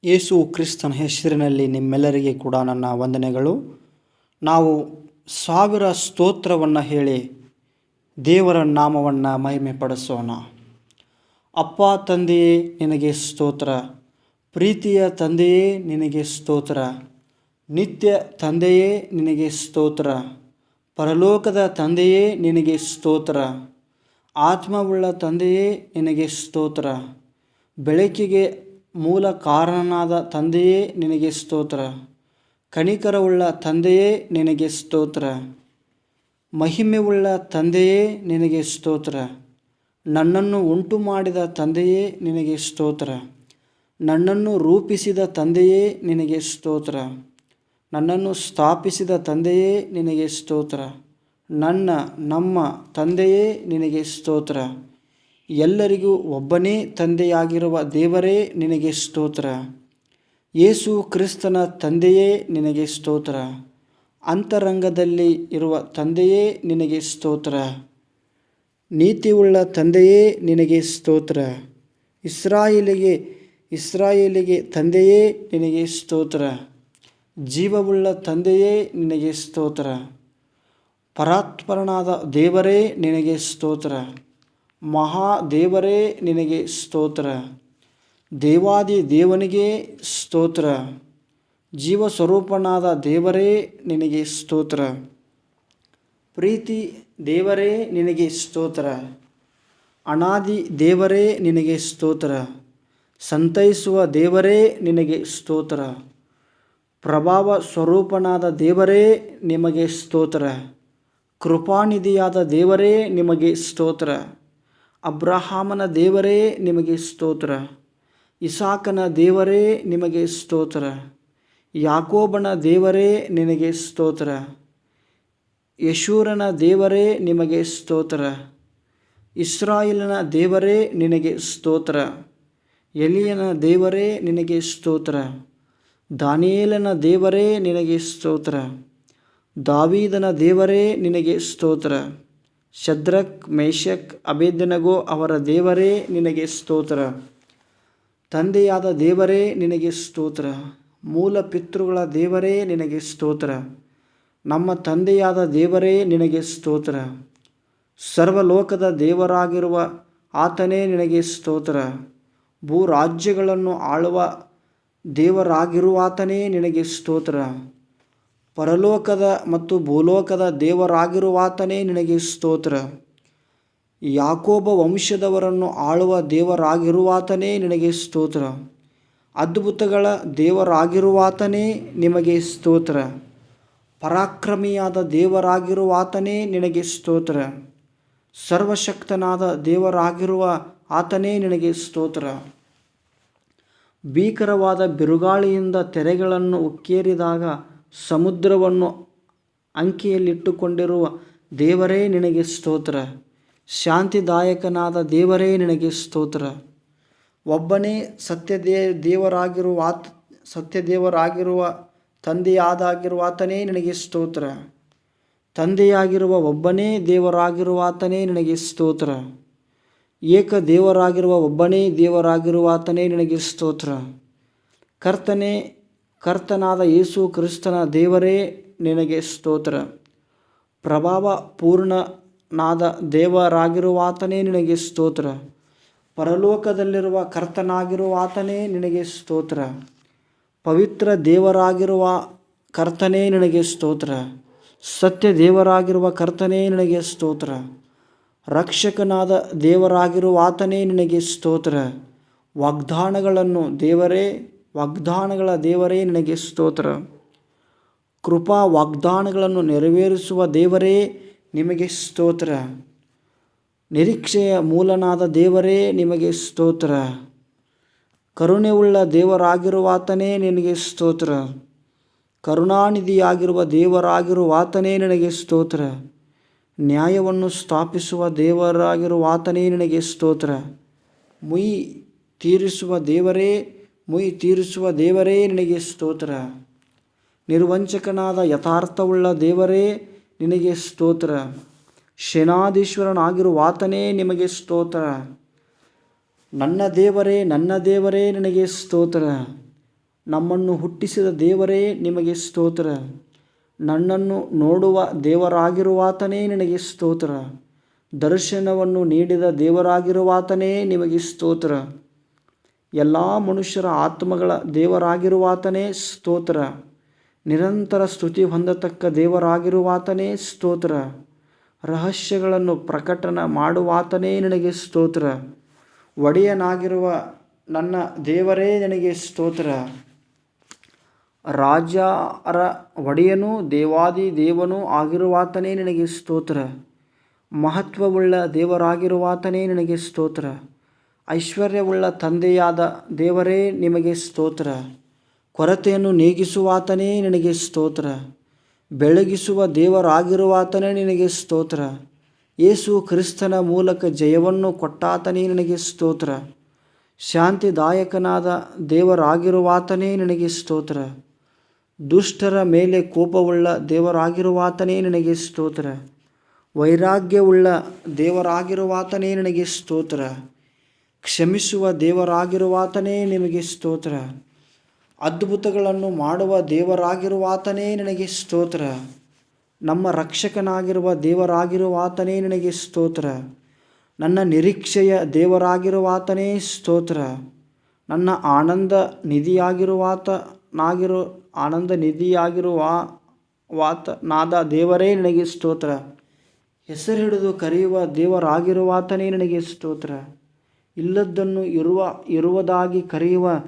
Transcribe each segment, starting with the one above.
ಯೇಸು ಕ್ರಿಸ್ತನ ಹೆಸರಿನಲ್ಲಿ ನಿಮ್ಮೆಲ್ಲರಿಗೆ ಕೂಡ ನನ್ನ ವಂದನೆಗಳು. ನಾವು 1000 ಸ್ತೋತ್ರವನ್ನು ಹೇಳಿ ದೇವರ ನಾಮವನ್ನು ಮಹಿಮೆ ಪಡಿಸೋಣ. ಅಪ್ಪ ತಂದೆಯೇ ನಿನಗೆ ಸ್ತೋತ್ರ, ಪ್ರೀತಿಯ ತಂದೆಯೇ ನಿನಗೆ ಸ್ತೋತ್ರ, ನಿತ್ಯ ತಂದೆಯೇ ನಿನಗೆ ಸ್ತೋತ್ರ, ಪರಲೋಕದ ತಂದೆಯೇ ನಿನಗೆ ಸ್ತೋತ್ರ, ಆತ್ಮವುಳ್ಳ ತಂದೆಯೇ ನಿನಗೆ ಸ್ತೋತ್ರ, ಬೆಳಕಿಗೆ ಮೂಲ ಕಾರಣನಾದ ತಂದೆಯೇ ನಿನಗೆ ಸ್ತೋತ್ರ, ಕನಿಕರವುಳ್ಳ ತಂದೆಯೇ ನಿನಗೆ ಸ್ತೋತ್ರ, ಮಹಿಮೆಯುಳ್ಳ ತಂದೆಯೇ ನಿನಗೆ ಸ್ತೋತ್ರ, ನನ್ನನ್ನು ಉಂಟು ಮಾಡಿದ ತಂದೆಯೇ ನಿನಗೆ ಸ್ತೋತ್ರ, ನನ್ನನ್ನು ರೂಪಿಸಿದ ತಂದೆಯೇ ನಿನಗೆ ಸ್ತೋತ್ರ, ನನ್ನನ್ನು ಸ್ಥಾಪಿಸಿದ ತಂದೆಯೇ ನಿನಗೆ ಸ್ತೋತ್ರ, ನಮ್ಮ ತಂದೆಯೇ ನಿನಗೆ ಸ್ತೋತ್ರ, ಎಲ್ಲರಿಗೂ ಒಬ್ಬನೇ ತಂದೆಯಾಗಿರುವ ದೇವರೇ ನಿನಗೆ ಸ್ತೋತ್ರ, ಯೇಸು ಕ್ರಿಸ್ತನ ತಂದೆಯೇ ನಿನಗೆ ಸ್ತೋತ್ರ, ಅಂತರಂಗದಲ್ಲಿ ಇರುವ ತಂದೆಯೇ ನಿನಗೆ ಸ್ತೋತ್ರ, ನೀತಿಯುಳ್ಳ ತಂದೆಯೇ ನಿನಗೆ ಸ್ತೋತ್ರ, ಇಸ್ರಾಯೇಲಿಗೆ ತಂದೆಯೇ ನಿನಗೆ ಸ್ತೋತ್ರ, ಜೀವವುಳ್ಳ ತಂದೆಯೇ ನಿನಗೆ ಸ್ತೋತ್ರ, ಪರಾತ್ಪರನಾದ ದೇವರೇ ನಿನಗೆ ಸ್ತೋತ್ರ, ಮಹಾದೇವರೇ ನಿನಗೆ ಸ್ತೋತ್ರ, ದೇವಾದಿ ದೇವನಿಗೆ ಸ್ತೋತ್ರ, ಜೀವಸ್ವರೂಪನಾದ ದೇವರೇ ನಿನಗೆ ಸ್ತೋತ್ರ, ಪ್ರೀತಿ ದೇವರೇ ನಿನಗೆ ಸ್ತೋತ್ರ, ಅನಾದಿ ದೇವರೇ ನಿನಗೆ ಸ್ತೋತ್ರ, ಸಂತೈಸುವ ದೇವರೇ ನಿನಗೆ ಸ್ತೋತ್ರ, ಪ್ರಭಾವ ಸ್ವರೂಪನಾದ ದೇವರೇ ನಿಮಗೆ ಸ್ತೋತ್ರ, ಕೃಪಾನಿಧಿಯಾದ ದೇವರೇ ನಿಮಗೆ ಸ್ತೋತ್ರ, ಅಬ್ರಹಾಮನ ದೇವರೇ ನಿಮಗೆ ಸ್ತೋತ್ರ, ಇಸಾಕನ ದೇವರೇ ನಿಮಗೆ ಸ್ತೋತ್ರ, ಯಾಕೋಬನ ದೇವರೇ ನಿನಗೆ ಸ್ತೋತ್ರ, ಯಶೂರನ ದೇವರೇ ನಿಮಗೆ ಸ್ತೋತ್ರ, ಇಸ್ರಾಯೇಲನ ದೇವರೇ ನಿನಗೆ ಸ್ತೋತ್ರ, ಎಲಿಯನ ದೇವರೇ ನಿನಗೆ ಸ್ತೋತ್ರ, ದಾನಿಯೇಲನ ದೇವರೇ ನಿನಗೆ ಸ್ತೋತ್ರ, ದಾವೀದನ ದೇವರೇ ನಿನಗೆ ಸ್ತೋತ್ರ, ಶದ್ರಕ್ ಮೇಷಕ್ ಅಬೇದ್ನೆಗೋ ಅವರ ದೇವರೇ ನಿನಗೆ ಸ್ತೋತ್ರ, ತಂದೆಯಾದ ದೇವರೇ ನಿನಗೆ ಸ್ತೋತ್ರ, ಮೂಲ ಪಿತೃಗಳ ದೇವರೇ ನಿನಗೆ ಸ್ತೋತ್ರ, ನಮ್ಮ ತಂದೆಯಾದ ದೇವರೇ ನಿನಗೆ ಸ್ತೋತ್ರ, ಸರ್ವಲೋಕದ ದೇವರಾಗಿರುವ ಆತನೇ ನಿನಗೆ ಸ್ತೋತ್ರ, ಭೂರಾಜ್ಯಗಳನ್ನು ಆಳುವ ದೇವರಾಗಿರುವಾತನೇ ನಿನಗೆ ಸ್ತೋತ್ರ, ಪರಲೋಕದ ಮತ್ತು ಭೂಲೋಕದ ದೇವರಾಗಿರುವಾತನೇ ನಿನಗೆ ಸ್ತೋತ್ರ, ಯಾಕೋಬ ವಂಶದವರನ್ನು ಆಳುವ ದೇವರಾಗಿರುವಾತನೇ ನಿನಗೆ ಸ್ತೋತ್ರ, ಅದ್ಭುತಗಳ ದೇವರಾಗಿರುವಾತನೇ ನಿಮಗೆ ಸ್ತೋತ್ರ, ಪರಾಕ್ರಮಿಯಾದ ದೇವರಾಗಿರುವಾತನೇ ನಿನಗೆ ಸ್ತೋತ್ರ, ಸರ್ವಶಕ್ತನಾದ ದೇವರಾಗಿರುವ ಆತನೇ ನಿನಗೆ ಸ್ತೋತ್ರ, ಭೀಕರವಾದ ಬಿರುಗಾಳಿಯಿಂದ ತೆರೆಗಳನ್ನು ಉಕ್ಕೇರಿದಾಗ ಸಮುದ್ರವನ್ನು ಅಂಕೆಯಲ್ಲಿಟ್ಟುಕೊಂಡಿರುವ ದೇವರೇ ನಿನಗೆ ಸ್ತೋತ್ರ, ಶಾಂತಿದಾಯಕನಾದ ದೇವರೇ ನಿನಗೆ ಸ್ತೋತ್ರ, ಒಬ್ಬನೇ ಸತ್ಯದೇವರಾಗಿರುವ ತಂದೆಯಾಗಿರುವಾತನೇ ನಿನಗೆ ಸ್ತೋತ್ರ, ತಂದೆಯಾಗಿರುವ ಒಬ್ಬನೇ ದೇವರಾಗಿರುವಾತನೇ ನಿನಗೆ ಸ್ತೋತ್ರ, ಏಕ ದೇವರಾಗಿರುವ ಒಬ್ಬನೇ ದೇವರಾಗಿರುವಾತನೇ ನಿನಗೆ ಸ್ತೋತ್ರ, ಕರ್ತನಾದ ಯೇಸು ಕ್ರಿಸ್ತನ ದೇವರೇ ನಿನಗೆ ಸ್ತೋತ್ರ, ಪ್ರಭಾವ ಪೂರ್ಣನಾದ ದೇವರಾಗಿರುವಾತನೇ ನಿನಗೆ ಸ್ತೋತ್ರ, ಪರಲೋಕದಲ್ಲಿರುವ ಕರ್ತನಾಗಿರುವಾತನೇ ನಿನಗೆ ಸ್ತೋತ್ರ, ಪವಿತ್ರ ದೇವರಾಗಿರುವ ಕರ್ತನೇ ನಿನಗೆ ಸ್ತೋತ್ರ, ಸತ್ಯ ದೇವರಾಗಿರುವ ಕರ್ತನೇ ನಿನಗೆ ಸ್ತೋತ್ರ, ರಕ್ಷಕನಾದ ದೇವರಾಗಿರುವಾತನೇ ನಿನಗೆ ಸ್ತೋತ್ರ, ವಾಗ್ದಾನಗಳ ದೇವರೇ ನಿನಗೆ ಸ್ತೋತ್ರ, ಕೃಪಾ ವಾಗ್ದಾನಗಳನ್ನು ನೆರವೇರಿಸುವ ದೇವರೇ ನಿಮಗೆ ಸ್ತೋತ್ರ, ನಿರೀಕ್ಷೆಯ ಮೂಲನಾದ ದೇವರೇ ನಿಮಗೆ ಸ್ತೋತ್ರ, ಕರುಣೆಯುಳ್ಳ ದೇವರಾಗಿರುವಾತನೇ ನಿನಗೆ ಸ್ತೋತ್ರ, ಕರುಣಾನಿಧಿಯಾಗಿರುವ ದೇವರಾಗಿರುವಾತನೇ ನಿನಗೆ ಸ್ತೋತ್ರ, ನ್ಯಾಯವನ್ನು ಸ್ಥಾಪಿಸುವ ದೇವರಾಗಿರುವಾತನೇ ನಿನಗೆ ಸ್ತೋತ್ರ, ಮುಯಿ ತೀರಿಸುವ ದೇವರೇ ನಿನಗೆ ಸ್ತೋತ್ರ, ನಿರ್ವಂಚಕನಾದ ಯಥಾರ್ಥವುಳ್ಳ ದೇವರೇ ನಿನಗೆ ಸ್ತೋತ್ರ, ಸೇನಾಧೀಶ್ವರನಾಗಿರುವಾತನೇ ನಿಮಗೆ ಸ್ತೋತ್ರ, ನನ್ನ ದೇವರೇ ನಿನಗೆ ಸ್ತೋತ್ರ, ನಮ್ಮನ್ನು ಹುಟ್ಟಿಸಿದ ದೇವರೇ ನಿಮಗೆ ಸ್ತೋತ್ರ. ನನ್ನನ್ನು ನೋಡುವ ದೇವರಾಗಿರುವಾತನೇ ನಿನಗೆ ಸ್ತೋತ್ರ. ದರ್ಶನವನ್ನು ನೀಡಿದ ದೇವರಾಗಿರುವಾತನೇ ನಿಮಗೆ ಸ್ತೋತ್ರ. ಎಲ್ಲ ಮನುಷ್ಯರ ಆತ್ಮಗಳ ದೇವರಾಗಿರುವಾತನೇ ಸ್ತೋತ್ರ. ನಿರಂತರ ಸ್ತುತಿ ಹೊಂದತಕ್ಕ ದೇವರಾಗಿರುವಾತನೇ ಸ್ತೋತ್ರ. ರಹಸ್ಯಗಳನ್ನು ಪ್ರಕಟನ ಮಾಡುವಾತನೇ ನಿನಗೆ ಸ್ತೋತ್ರ. ಒಡೆಯನಾಗಿರುವ ನನ್ನ ದೇವರೇ ನಿನಗೆ ಸ್ತೋತ್ರ. ರಾಜರ ಒಡೆಯನೂ ದೇವಾದಿ ದೇವನೂ ಆಗಿರುವಾತನೇ ನಿನಗೆ ಸ್ತೋತ್ರ. ಮಹತ್ವವುಳ್ಳ ದೇವರಾಗಿರುವಾತನೇ ನಿನಗೆ ಸ್ತೋತ್ರ. ಐಶ್ವರ್ಯವುಳ್ಳ ತಂದೆಯಾದ ದೇವರೇ ನಿಮಗೆ ಸ್ತೋತ್ರ. ಕೊರತೆಯನ್ನು ನೀಗಿಸುವಾತನೇ ನಿನಗೆ ಸ್ತೋತ್ರ. ಬೆಳಗಿಸುವ ದೇವರಾಗಿರುವಾತನೇ ನಿನಗೆ ಸ್ತೋತ್ರ. ಯೇಸು ಕ್ರಿಸ್ತನ ಮೂಲಕ ಜಯವನ್ನು ಕೊಟ್ಟಾತನೇ ನಿನಗೆ ಸ್ತೋತ್ರ. ಶಾಂತಿದಾಯಕನಾದ ದೇವರಾಗಿರುವಾತನೇ ನಿನಗೆ ಸ್ತೋತ್ರ. ದುಷ್ಟರ ಮೇಲೆ ಕೋಪವುಳ್ಳ ದೇವರಾಗಿರುವಾತನೇ ನಿನಗೆ ಸ್ತೋತ್ರ. ವೈರಾಗ್ಯವುಳ್ಳ ದೇವರಾಗಿರುವಾತನೇ ನಿನಗೆ ಸ್ತೋತ್ರ. ಕ್ಷಮಿಸುವ ದೇವರಾಗಿರುವಾತನೇ ನಿಮಗೆ ಸ್ತೋತ್ರ. ಅದ್ಭುತಗಳನ್ನು ಮಾಡುವ ದೇವರಾಗಿರುವಾತನೇ ನಿನಗೆ ಸ್ತೋತ್ರ. ನಮ್ಮ ರಕ್ಷಕನಾಗಿರುವ ದೇವರಾಗಿರುವಾತನೇ ನಿನಗೆ ಸ್ತೋತ್ರ. ನನ್ನ ನಿರೀಕ್ಷೆಯ ದೇವರಾಗಿರುವಾತನೇ ಸ್ತೋತ್ರ. ನನ್ನ ಆನಂದ ನಿಧಿಯಾಗಿರುವಾತನಾದ ದೇವರೇ ನಿನಗೆ ಸ್ತೋತ್ರ. ಹೆಸರಿಡಿದು ಕರೆಯುವ ದೇವರಾಗಿರುವಾತನೇ ನಿನಗೆ ಸ್ತೋತ್ರ. ಇಲ್ಲದ್ದನ್ನು ಇರುವುದಾಗಿ ಕರೆಯುವ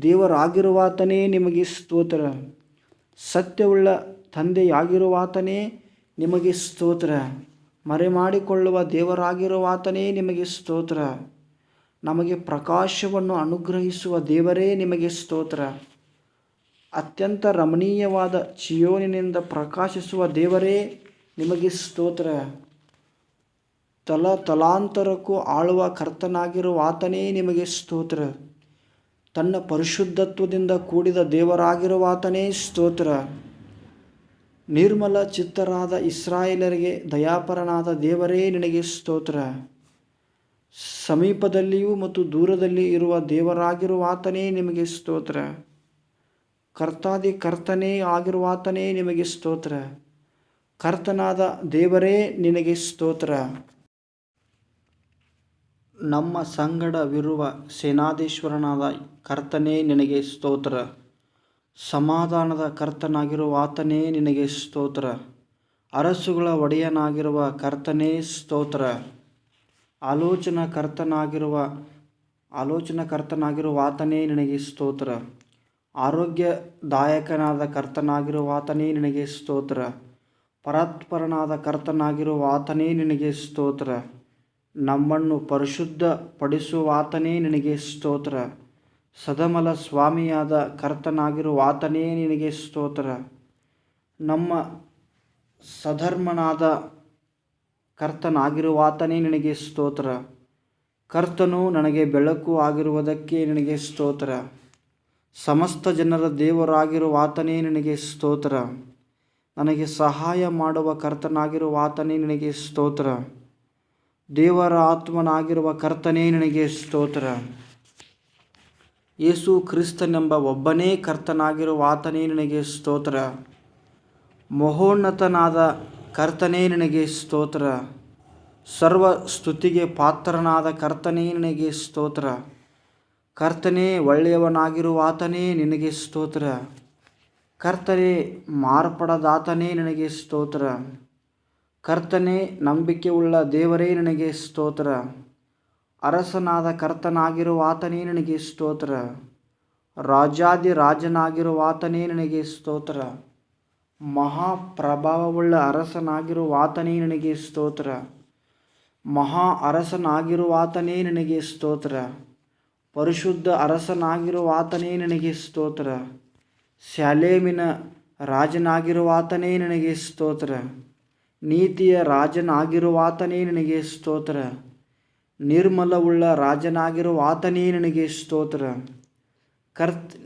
ದೇವರಾಗಿರುವಾತನೇ ನಿಮಗೆ ಸ್ತೋತ್ರ. ಸತ್ಯವುಳ್ಳ ತಂದೆಯಾಗಿರುವಾತನೇ ನಿಮಗೆ ಸ್ತೋತ್ರ. ಮರೆಮಾಡಿಕೊಳ್ಳುವ ದೇವರಾಗಿರುವಾತನೇ ನಿಮಗೆ ಸ್ತೋತ್ರ. ನಮಗೆ ಪ್ರಕಾಶವನ್ನು ಅನುಗ್ರಹಿಸುವ ದೇವರೇ ನಿಮಗೆ ಸ್ತೋತ್ರ. ಅತ್ಯಂತ ರಮಣೀಯವಾದ ಚಿಯೋನಿನಿಂದ ಪ್ರಕಾಶಿಸುವ ದೇವರೇ ನಿಮಗೆ ಸ್ತೋತ್ರ. ತಲಾಂತರಕ್ಕೂ ಆಳುವ ಕರ್ತನಾಗಿರುವಾತನೇ ನಿಮಗೆ ಸ್ತೋತ್ರ. ತನ್ನ ಪರಿಶುದ್ಧತ್ವದಿಂದ ಕೂಡಿದ ದೇವರಾಗಿರುವಾತನೇ ಸ್ತೋತ್ರ. ನಿರ್ಮಲ ಚಿತ್ತರಾದ ಇಸ್ರಾಯೇಲರಿಗೆ ದಯಾಪರನಾದ ದೇವರೇ ನಿನಗೆ ಸ್ತೋತ್ರ. ಸಮೀಪದಲ್ಲಿಯೂ ಮತ್ತು ದೂರದಲ್ಲಿ ಇರುವ ದೇವರಾಗಿರುವಾತನೇ ನಿಮಗೆ ಸ್ತೋತ್ರ. ಕರ್ತಾದಿ ಕರ್ತನೇ ಆಗಿರುವಾತನೇ ನಿಮಗೆ ಸ್ತೋತ್ರ. ಕರ್ತನಾದ ದೇವರೇ ನಿನಗೆ ಸ್ತೋತ್ರ. ನಮ್ಮ ಸಂಗಡವಿರುವ ಸೇನಾಧೀಶ್ವರನಾದ ಕರ್ತನೇ ನಿನಗೆ ಸ್ತೋತ್ರ. ಸಮಾಧಾನದ ಕರ್ತನಾಗಿರುವಾತನೇ ನಿನಗೆ ಸ್ತೋತ್ರ. ಅರಸುಗಳ ಒಡೆಯನಾಗಿರುವ ಕರ್ತನೇ ಸ್ತೋತ್ರ. ಆಲೋಚನಕರ್ತನಾಗಿರುವಾತನೇ ನಿನಗೆ ಸ್ತೋತ್ರ. ಆರೋಗ್ಯದಾಯಕನಾದ ಕರ್ತನಾಗಿರುವಾತನೇ ನಿನಗೆ ಸ್ತೋತ್ರ. ಪರಾತ್ಪರನಾದ ಕರ್ತನಾಗಿರುವಾತನೇ ನಿನಗೆ ಸ್ತೋತ್ರ. ನಮ್ಮನ್ನು ಪರಿಶುದ್ಧಪಡಿಸುವಾತನೇ ನಿನಗೆ ಸ್ತೋತ್ರ. ಸದಮಲ ಸ್ವಾಮಿಯಾದ ಕರ್ತನಾಗಿರುವಾತನೇ ನಿನಗೆ ಸ್ತೋತ್ರ. ನಮ್ಮ ಸಧರ್ಮನಾದ ಕರ್ತನಾಗಿರುವಾತನೇ ನಿನಗೆ ಸ್ತೋತ್ರ. ಕರ್ತನು ನನಗೆ ಬೆಳಕು ಆಗಿರುವುದಕ್ಕೆ ನಿನಗೆ ಸ್ತೋತ್ರ. ಸಮಸ್ತ ಜನರ ದೇವರಾಗಿರುವಾತನೇ ನಿನಗೆ ಸ್ತೋತ್ರ. ನನಗೆ ಸಹಾಯ ಮಾಡುವ ಕರ್ತನಾಗಿರುವಾತನೇ ನಿನಗೆ ಸ್ತೋತ್ರ. ದೇವರ ಆತ್ಮನಾಗಿರುವ ಕರ್ತನೇ ನಿನಗೆ ಸ್ತೋತ್ರ. ಯೇಸು ಕ್ರಿಸ್ತನೆಂಬ ಒಬ್ಬನೇ ಕರ್ತನಾಗಿರುವಾತನೇ ನಿನಗೆ ಸ್ತೋತ್ರ. ಮಹೋನ್ನತನಾದ ಕರ್ತನೇ ನಿನಗೆ ಸ್ತೋತ್ರ. ಸರ್ವ ಸ್ತುತಿಗೆ ಪಾತ್ರನಾದ ಕರ್ತನೇ ನಿನಗೆ ಸ್ತೋತ್ರ. ಕರ್ತನೇ ಒಳ್ಳೆಯವನಾಗಿರುವಾತನೇ ನಿನಗೆ ಸ್ತೋತ್ರ. ಕರ್ತನೇ ಮಾರ್ಪಡದಾತನೇ ನಿನಗೆ ಸ್ತೋತ್ರ. ಕರ್ತನೇ ನಂಬಿಕೆಯುಳ್ಳ ದೇವರೇ ನಿನಗೆ ಸ್ತೋತ್ರ. ಅರಸನಾದ ಕರ್ತನಾಗಿರುವಾತನೇ ನಿನಗೆ ಸ್ತೋತ್ರ. ರಾಜಾದಿರಾಜನಾಗಿರುವಾತನೇ ನಿನಗೆ ಸ್ತೋತ್ರ. ಮಹಾಪ್ರಭಾವವುಳ್ಳ ಅರಸನಾಗಿರುವಾತನೇ ನಿನಗೆ ಸ್ತೋತ್ರ. ಮಹಾ ಅರಸನಾಗಿರುವಾತನೇ ನಿನಗೆ ಸ್ತೋತ್ರ. ಪರಿಶುದ್ಧ ಅರಸನಾಗಿರುವಾತನೇ ನಿನಗೆ ಸ್ತೋತ್ರ. ಶಾಲೇಮಿನ ರಾಜನಾಗಿರುವಾತನೇ ನಿನಗೆ ಸ್ತೋತ್ರ. ನೀತಿಯ ರಾಜನಾಗಿರುವಾತನೇ ನಿನಗೆ ಸ್ತೋತ್ರ. ನಿರ್ಮಲವುಳ್ಳ ರಾಜನಾಗಿರುವಾತನೇ ನಿನಗೆ ಸ್ತೋತ್ರ.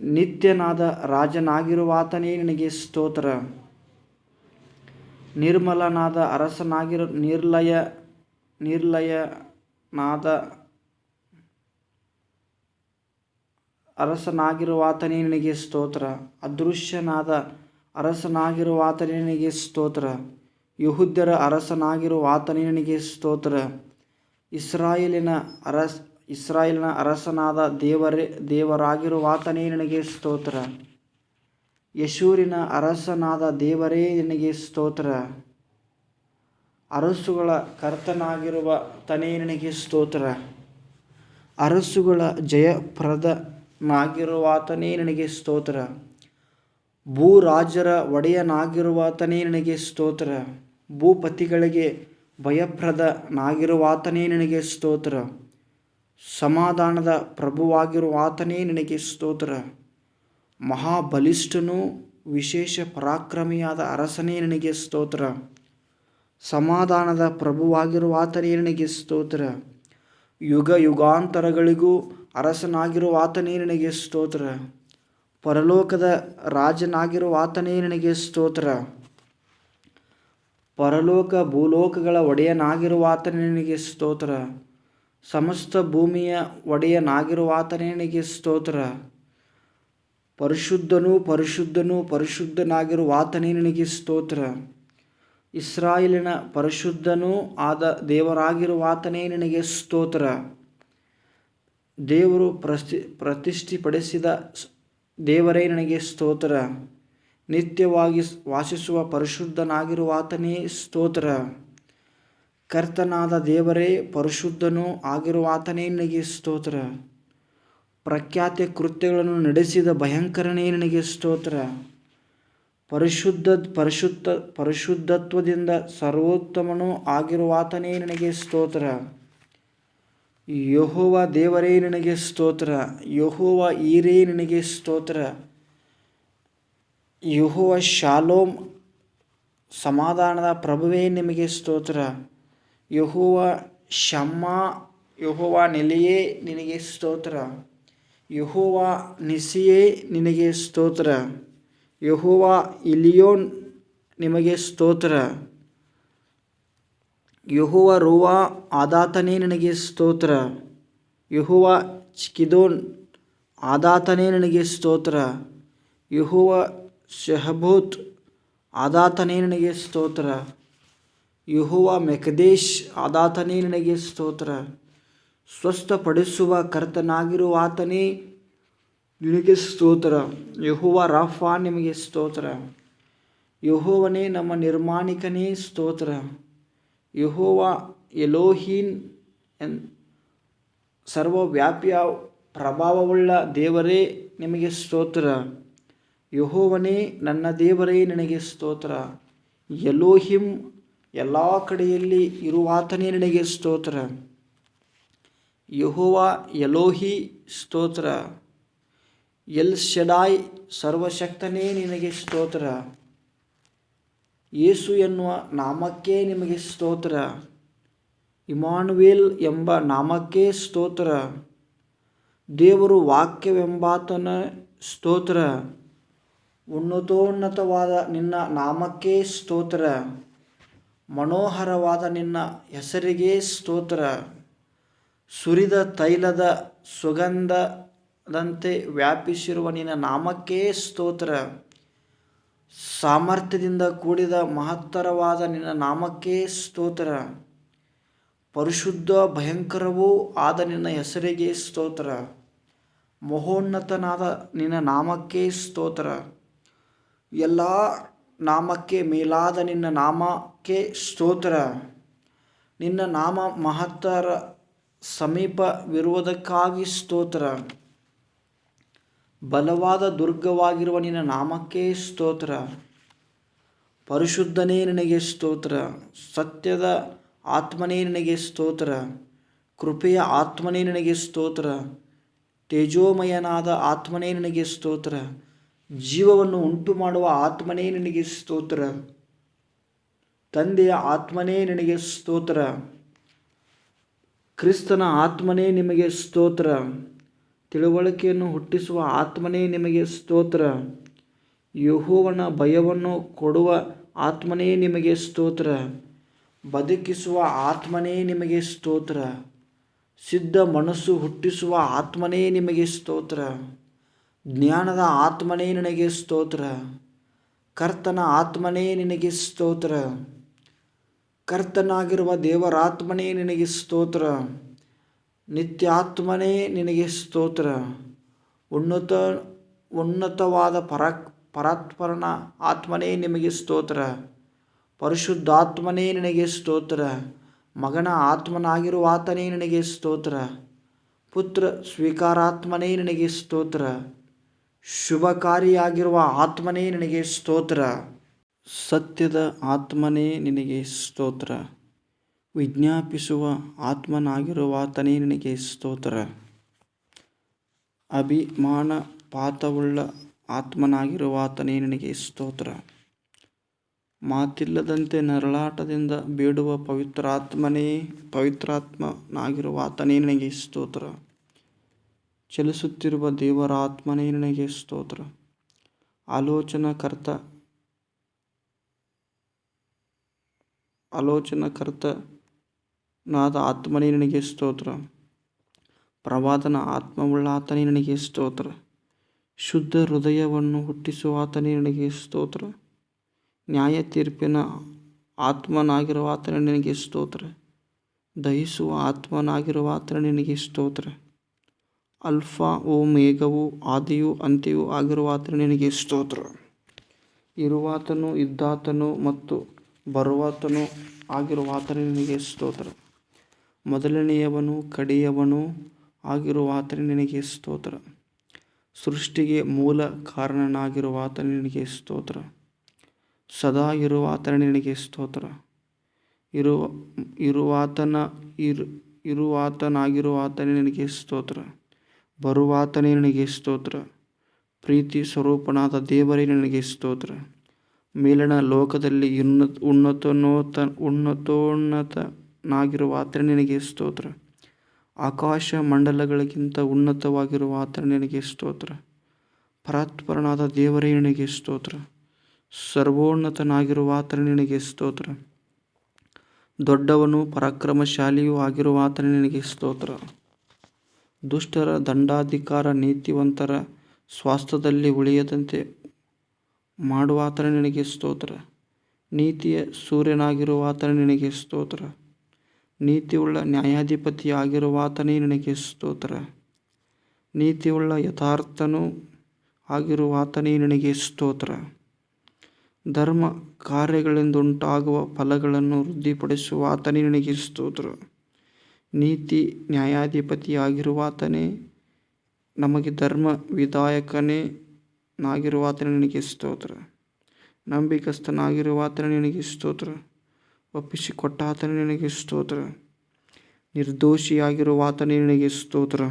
ನಿತ್ಯನಾದ ರಾಜನಾಗಿರುವಾತನೇ ನಿನಗೆ ಸ್ತೋತ್ರ. ನಿರ್ಮಲನಾದ ನಿರ್ಲಯನಾದ ಅರಸನಾಗಿರುವಾತನೇ ನಿನಗೆ ಸ್ತೋತ್ರ. ಅದೃಶ್ಯನಾದ ಅರಸನಾಗಿರುವಾತನೇ ನಿನಗೆ ಸ್ತೋತ್ರ. ಯೆಹೂದ್ಯರ ಅರಸನಾಗಿರುವಾತನೇ ನಿನಗೆ ಸ್ತೋತ್ರ. ಇಸ್ರಾಯೇಲಿನ ಅರಸನಾದ ದೇವರಾಗಿರುವಾತನೇ ನಿನಗೆ ಸ್ತೋತ್ರ. ಯಶೂರಿನ ಅರಸನಾದ ದೇವರೇ ನಿನಗೆ ಸ್ತೋತ್ರ. ಅರಸುಗಳ ಕರ್ತನಾಗಿರುವಾತನೇ ನಿನಗೆ ಸ್ತೋತ್ರ. ಅರಸುಗಳ ಜಯಪ್ರದನಾಗಿರುವಾತನೇ ನಿನಗೆ ಸ್ತೋತ್ರ. ಭೂರಾಜರ ಒಡೆಯನಾಗಿರುವಾತನೇ ನಿನಗೆ ಸ್ತೋತ್ರ. ಭೂಪತಿಗಳಿಗೆ ಭಯಪ್ರದನಾಗಿರುವಾತನೇ ನಿನಗೆ ಸ್ತೋತ್ರ. ಸಮಾಧಾನದ ಪ್ರಭುವಾಗಿರುವಾತನೇ ನಿನಗೆ ಸ್ತೋತ್ರ. ಮಹಾಬಲಿಷ್ಠನೂ ವಿಶೇಷ ಪರಾಕ್ರಮಿಯಾದ ಅರಸನೇ ನಿನಗೆ ಸ್ತೋತ್ರ. ಸಮಾಧಾನದ ಪ್ರಭುವಾಗಿರುವಾತನೇ ನಿನಗೆ ಸ್ತೋತ್ರ. ಯುಗ ಯುಗಾಂತರಗಳಿಗೂ ಅರಸನಾಗಿರುವಾತನೇ ನಿನಗೆ ಸ್ತೋತ್ರ. ಪರಲೋಕದ ರಾಜನಾಗಿರುವಾತನೇ ನಿನಗೆ ಸ್ತೋತ್ರ. ಪರಲೋಕ ಭೂಲೋಕಗಳ ಒಡೆಯನಾಗಿರುವಾತನೇ ನಿನಗೆ ಸ್ತೋತ್ರ. ಸಮಸ್ತ ಭೂಮಿಯ ಒಡೆಯನಾಗಿರುವಾತನೇ ನಿನಗೆ ಸ್ತೋತ್ರ. ಪರಿಶುದ್ಧನೂ ಪರಿಶುದ್ಧನೂ ಪರಿಶುದ್ಧನಾಗಿರುವಾತನೇ ನಿನಗೆ ಸ್ತೋತ್ರ. ಇಸ್ರಾಯೇಲಿನ ಪರಿಶುದ್ಧನೂ ಆದ ದೇವರಾಗಿರುವಾತನೇ ನಿನಗೆ ಸ್ತೋತ್ರ. ದೇವರು ಪ್ರತಿಷ್ಠೆಪಡಿಸಿದ ದೇವರೇ ನಿನಗೆ ಸ್ತೋತ್ರ. ನಿತ್ಯವಾಗಿ ವಾಸಿಸುವ ಪರಿಶುದ್ಧನಾಗಿರುವಾತನೇ ಸ್ತೋತ್ರ. ಕರ್ತನಾದ ದೇವರೇ ಪರಿಶುದ್ಧನೂ ಆಗಿರುವಾತನೇ ನಿನಗೆ ಸ್ತೋತ್ರ. ಪ್ರಖ್ಯಾತ ಕೃತ್ಯಗಳನ್ನು ನಡೆಸಿದ ಭಯಂಕರನೇ ನಿನಗೆ ಸ್ತೋತ್ರ. ಪರಿಶುದ್ಧತ್ವದಿಂದ ಸರ್ವೋತ್ತಮನೂ ಆಗಿರುವಾತನೇ ನಿನಗೆ ಸ್ತೋತ್ರ. ಯೆಹೋವ ದೇವರೇ ನಿನಗೆ ಸ್ತೋತ್ರ. ಯೆಹೋವ ಈರೇ ನಿನಗೆ ಸ್ತೋತ್ರ. ಯೆಹೋವ ಶಾಲೋಮ್ ಸಮಾಧಾನದ ಪ್ರಭುವೇ ನಿಮಗೆ ಸ್ತೋತ್ರ. ಯೆಹೋವ ಶಮ್ಮಾ ಯೆಹೋವ ನೆಲೆಯೇ ನಿನಗೆ ಸ್ತೋತ್ರ. ಯೆಹೋವ ನಿಸಿಯೇ ನಿನಗೆ ಸ್ತೋತ್ರ. ಯೆಹೋವ ಇಲಿಯೋನ್ ನಿಮಗೆ ಸ್ತೋತ್ರ. ಯೆಹೋವ ರೂವಾ ಆದಾತನೇ ನಿನಗೆ ಸ್ತೋತ್ರ. ಯೆಹೋವ ಚಿಕಿದೋನ್ ಆದಾತನೇ ನಿನಗೆ ಸ್ತೋತ್ರ. ಯೆಹೋವ ಶೆಹಬೋತ್ ಆದಾತನೇ ನಿನಗೆ ಸ್ತೋತ್ರ. ಯೆಹೋವ ಮೆಕದೇಶ್ ಆದಾತನೇ ನಿನಗೆ ಸ್ತೋತ್ರ. ಸ್ವಸ್ಥಪಡಿಸುವ ಕರ್ತನಾಗಿರುವಾತನೇ ನಿನಗೆ ಸ್ತೋತ್ರ. ಯೆಹೋವ ರಾಫಾ ನಿಮಗೆ ಸ್ತೋತ್ರ. ಯೆಹೋವನೇ ನಮ್ಮ ನಿರ್ಮಾಣಿಕನೇ ಸ್ತೋತ್ರ. ಯೆಹೋವ ಎಲೋಹೀಮ್ ಸರ್ವವ್ಯಾಪಿಯ ಪ್ರಭಾವವುಳ್ಳ ದೇವರೇ ನಿಮಗೆ ಸ್ತೋತ್ರ. ಯೆಹೋವನೇ ನನ್ನ ದೇವರೇ ನಿನಗೆ ಸ್ತೋತ್ರ. ಎಲೋಹಿಮ್ ಎಲ್ಲ ಕಡೆಯಲ್ಲಿ ಇರುವಾತನೇ ನಿನಗೆ ಸ್ತೋತ್ರ. ಯೆಹೋವ ಎಲೋಹಿ ಸ್ತೋತ್ರ. ಎಲ್ ಶಡಾಯ್ ಸರ್ವಶಕ್ತನೇ ನಿನಗೆ ಸ್ತೋತ್ರ. ಯೇಸು ಎನ್ನುವ ನಾಮಕ್ಕೆ ನಿಮಗೆ ಸ್ತೋತ್ರ. ಇಮ್ಮಾನುವೇಲ್ ಎಂಬ ನಾಮಕ್ಕೆ ಸ್ತೋತ್ರ. ದೇವರು ವಾಕ್ಯವೆಂಬಾತನ ಸ್ತೋತ್ರ. ಉನ್ನತೋನ್ನತವಾದ ನಿನ್ನ ನಾಮಕ್ಕೆ ಸ್ತೋತ್ರ. ಮನೋಹರವಾದ ನಿನ್ನ ಹೆಸರಿಗೆ ಸ್ತೋತ್ರ. ಸುರಿದ ತೈಲದ ಸುಗಂಧದಂತೆ ವ್ಯಾಪಿಸಿರುವ ನಿನ್ನ ನಾಮಕ್ಕೆ ಸ್ತೋತ್ರ. ಸಾಮರ್ಥ್ಯದಿಂದ ಕೂಡಿದ ಮಹತ್ತರವಾದ ನಿನ್ನ ನಾಮಕ್ಕೆ ಸ್ತೋತ್ರ. ಪರಿಶುದ್ಧ ಭಯಂಕರವೂ ಆದ ನಿನ್ನ ಹೆಸರಿಗೆ ಸ್ತೋತ್ರ. ಮಹೋನ್ನತನಾದ ನಿನ್ನ ನಾಮಕ್ಕೆ ಸ್ತೋತ್ರ. ಎಲ್ಲ ನಾಮಕ್ಕೆ ಮೇಲಾದ ನಿನ್ನ ನಾಮಕ್ಕೆ ಸ್ತೋತ್ರ. ನಿನ್ನ ನಾಮ ಮಹತ್ತರ ಸಮೀಪವಿರುವುದಕ್ಕಾಗಿ ಸ್ತೋತ್ರ. ಬಲವಾದ ದುರ್ಗವಾಗಿರುವ ನಿನ್ನ ನಾಮಕ್ಕೆ ಸ್ತೋತ್ರ. ಪರಿಶುದ್ಧನೇ ನಿನಗೆ ಸ್ತೋತ್ರ. ಸತ್ಯದ ಆತ್ಮನೇ ನಿನಗೆ ಸ್ತೋತ್ರ. ಕೃಪೆಯ ಆತ್ಮನೇ ನಿನಗೆ ಸ್ತೋತ್ರ. ತೇಜೋಮಯನಾದ ಆತ್ಮನೇ ನಿನಗೆ ಸ್ತೋತ್ರ. ಜೀವವನ್ನು ಉಂಟು ಮಾಡುವ ಆತ್ಮನೇ ನಿನಗೆ ಸ್ತೋತ್ರ. ತಂದೆಯ ಆತ್ಮನೇ ನಿನಗೆ ಸ್ತೋತ್ರ. ಕ್ರಿಸ್ತನ ಆತ್ಮನೇ ನಿಮಗೆ ಸ್ತೋತ್ರ. ತಿಳುವಳಿಕೆಯನ್ನು ಹುಟ್ಟಿಸುವ ಆತ್ಮನೇ ನಿಮಗೆ ಸ್ತೋತ್ರ. ಯೆಹೋವನ ಭಯವನ್ನು ಕೊಡುವ ಆತ್ಮನೇ ನಿಮಗೆ ಸ್ತೋತ್ರ. ಬದುಕಿಸುವ ಆತ್ಮನೇ ನಿಮಗೆ ಸ್ತೋತ್ರ. ಸಿದ್ಧ ಮನಸ್ಸು ಹುಟ್ಟಿಸುವ ಆತ್ಮನೇ ನಿಮಗೆ ಸ್ತೋತ್ರ. ಜ್ಞಾನದ ಆತ್ಮನೇ ನಿನಗೆ ಸ್ತೋತ್ರ. ಕರ್ತನ ಆತ್ಮನೇ ನಿನಗೆ ಸ್ತೋತ್ರ. ಕರ್ತನಾಗಿರುವ ದೇವರಾತ್ಮನೇ ನಿನಗೆ ಸ್ತೋತ್ರ. ನಿತ್ಯಾತ್ಮನೇ ನಿನಗೆ ಸ್ತೋತ್ರ. ಉನ್ನತವಾದ ಪರಾತ್ಪರನ ಆತ್ಮನೇ ನಿಮಗೆ ಸ್ತೋತ್ರ. ಪರಿಶುದ್ಧಾತ್ಮನೇ ನಿನಗೆ ಸ್ತೋತ್ರ. ಮಗನ ಆತ್ಮನಾಗಿರುವ ಆತನೇ ನಿನಗೆ ಸ್ತೋತ್ರ. ಪುತ್ರ ಸ್ವೀಕಾರಾತ್ಮನೇ ನಿನಗೆ ಸ್ತೋತ್ರ. ಶುಭಕಾರಿಯಾಗಿರುವ ಆತ್ಮನೇ ನಿನಗೆ ಸ್ತೋತ್ರ. ಸತ್ಯದ ಆತ್ಮನೇ ನಿನಗೆ ಸ್ತೋತ್ರ. ವಿಜ್ಞಾಪಿಸುವ ಆತ್ಮನಾಗಿರುವ ಆತನೇ ನಿನಗೆ ಸ್ತೋತ್ರ. ಅಭಿಮಾನ ಪಾತವುಳ್ಳ ಆತ್ಮನಾಗಿರುವ ಆತನೇ ನಿನಗೆ ಸ್ತೋತ್ರ. ಮಾತಿಲ್ಲದಂತೆ ನರಳಾಟದಿಂದ ಬೇಡುವ ಪವಿತ್ರಾತ್ಮನಾಗಿರುವ ಆತನೇ ನಿನಗೆ ಸ್ತೋತ್ರ. ಚಲಿಸುತ್ತಿರುವ ದೇವರ ಆತ್ಮನೇ ನಿನಗೆ ಸ್ತೋತ್ರ. ಆಲೋಚನಾಕರ್ತನಾದ ಆತ್ಮನೇ ನಿನಗೆ ಸ್ತೋತ್ರ. ಪ್ರವಾದನ ಆತ್ಮವುಳ್ಳ ಆತನೇ ನಿನಗೆ ಸ್ತೋತ್ರ. ಶುದ್ಧ ಹೃದಯವನ್ನು ಹುಟ್ಟಿಸುವ ಆತನೇ ನಿನಗೆ ಸ್ತೋತ್ರ. ನ್ಯಾಯ ತೀರ್ಪಿನ ಆತ್ಮನಾಗಿರುವ ಆತನೇ ನಿನಗೆ ಸ್ತೋತ್ರ. ದಹಿಸುವ ಆತ್ಮನಾಗಿರುವ ಆತನೇ ನಿನಗೆ ಸ್ತೋತ್ರ. ಅಲ್ಫಾ ಓಮೇಗವೂ ಆದಿಯೂ ಅಂತ್ಯವೂ ಆಗಿರುವ ಆತನೇ ನಿನಗೆ ಸ್ತೋತ್ರ. ಇರುವಾತನೂ ಇದ್ದಾತನೂ ಮತ್ತು ಬರುವಾತನೂ ಆಗಿರುವ ಆತನೇ ನಿನಗೆ ಸ್ತೋತ್ರ. ಮೊದಲನೆಯವನೂ ಕಡೆಯವನೂ ಆಗಿರುವ ಆತನೇ ನಿನಗೆ ಸ್ತೋತ್ರ. ಸೃಷ್ಟಿಗೆ ಮೂಲ ಕಾರಣನಾಗಿರುವ ಆತನೇ ನಿನಗೆ ಸ್ತೋತ್ರ. ಸದಾ ಇರುವ ಆತನೇ ನಿನಗೆ ಸ್ತೋತ್ರ. ಇರುವಾತನಾಗಿರುವ ಆತನೇ ನಿನಗೆ ಸ್ತೋತ್ರ. ಬರುವಾತನೇ ನಿನಗೆ ಸ್ತೋತ್ರ. ಪ್ರೀತಿ ಸ್ವರೂಪನಾದ ದೇವರೇ ನಿನಗೆ ಸ್ತೋತ್ರ. ಮೇಲಣ ಲೋಕದಲ್ಲಿ ಉನ್ನತೋನ್ನತನಾಗಿರುವ ಆತನೇ ನಿನಗೆ ಸ್ತೋತ್ರ. ಆಕಾಶ ಮಂಡಲಗಳಿಗಿಂತ ಉನ್ನತವಾಗಿರುವ ಆತನೇ ನಿನಗೆ ಸ್ತೋತ್ರ. ಪರಾತ್ಪರನಾದ ದೇವರೇ ನಿನಗೆ ಸ್ತೋತ್ರ. ಸರ್ವೋನ್ನತನಾಗಿರುವ ಆತನೇ ನಿನಗೆ ಸ್ತೋತ್ರ. ದೊಡ್ಡವನೂ ಪರಾಕ್ರಮಶಾಲಿಯೂ ಆಗಿರುವ ಆತನೇ ನಿನಗೆ ಸ್ತೋತ್ರ. ದುಷ್ಟರ ದಂಡಾಧಿಕಾರ ನೀತಿವಂತರ ಸ್ವಾಸ್ಥ್ಯದಲ್ಲಿ ಉಳಿಯದಂತೆ ಮಾಡುವ ಆತನೇ ನಿನಗೆ ಸ್ತೋತ್ರ. ನೀತಿಯ ಸೂರ್ಯನಾಗಿರುವ ಆತನೇ ನಿನಗೆ ಸ್ತೋತ್ರ. ನೀತಿಯುಳ್ಳ ನ್ಯಾಯಾಧಿಪತಿಯಾಗಿರುವ ಆತನೇ ನಿನಗೆ ಸ್ತೋತ್ರ. ನೀತಿಯುಳ್ಳ ಯಥಾರ್ಥನೂ ಆಗಿರುವ ಆತನೇ ನಿನಗೆ ಸ್ತೋತ್ರ. ಧರ್ಮ ಕಾರ್ಯಗಳಿಂದುಂಟಾಗುವ ಫಲಗಳನ್ನು ವೃದ್ಧಿಪಡಿಸುವ ಆತನೇ ನಿನಗೆ ಸ್ತೋತ್ರ. ನೀತಿ ನ್ಯಾಯಾಧಿಪತಿಯಾಗಿರುವ ಆತನೇ, ನಮಗೆ ಧರ್ಮ ವಿಧಾಯಕನಾಗಿರುವ ಆತನೇ ನಿನಗೆ ಸ್ತೋತ್ರ. ನಂಬಿಗಸ್ತನಾಗಿರುವ ಆತನೇ ನಿನಗೆ ಸ್ತೋತ್ರ. ಒಪ್ಪಿಸಿಕೊಟ್ಟ ಆತನೇ ನಿನಗೆ ಸ್ತೋತ್ರ. ನಿರ್ದೋಷಿಯಾಗಿರುವ ಆತನೇ ನಿನಗೆ ಸ್ತೋತ್ರ.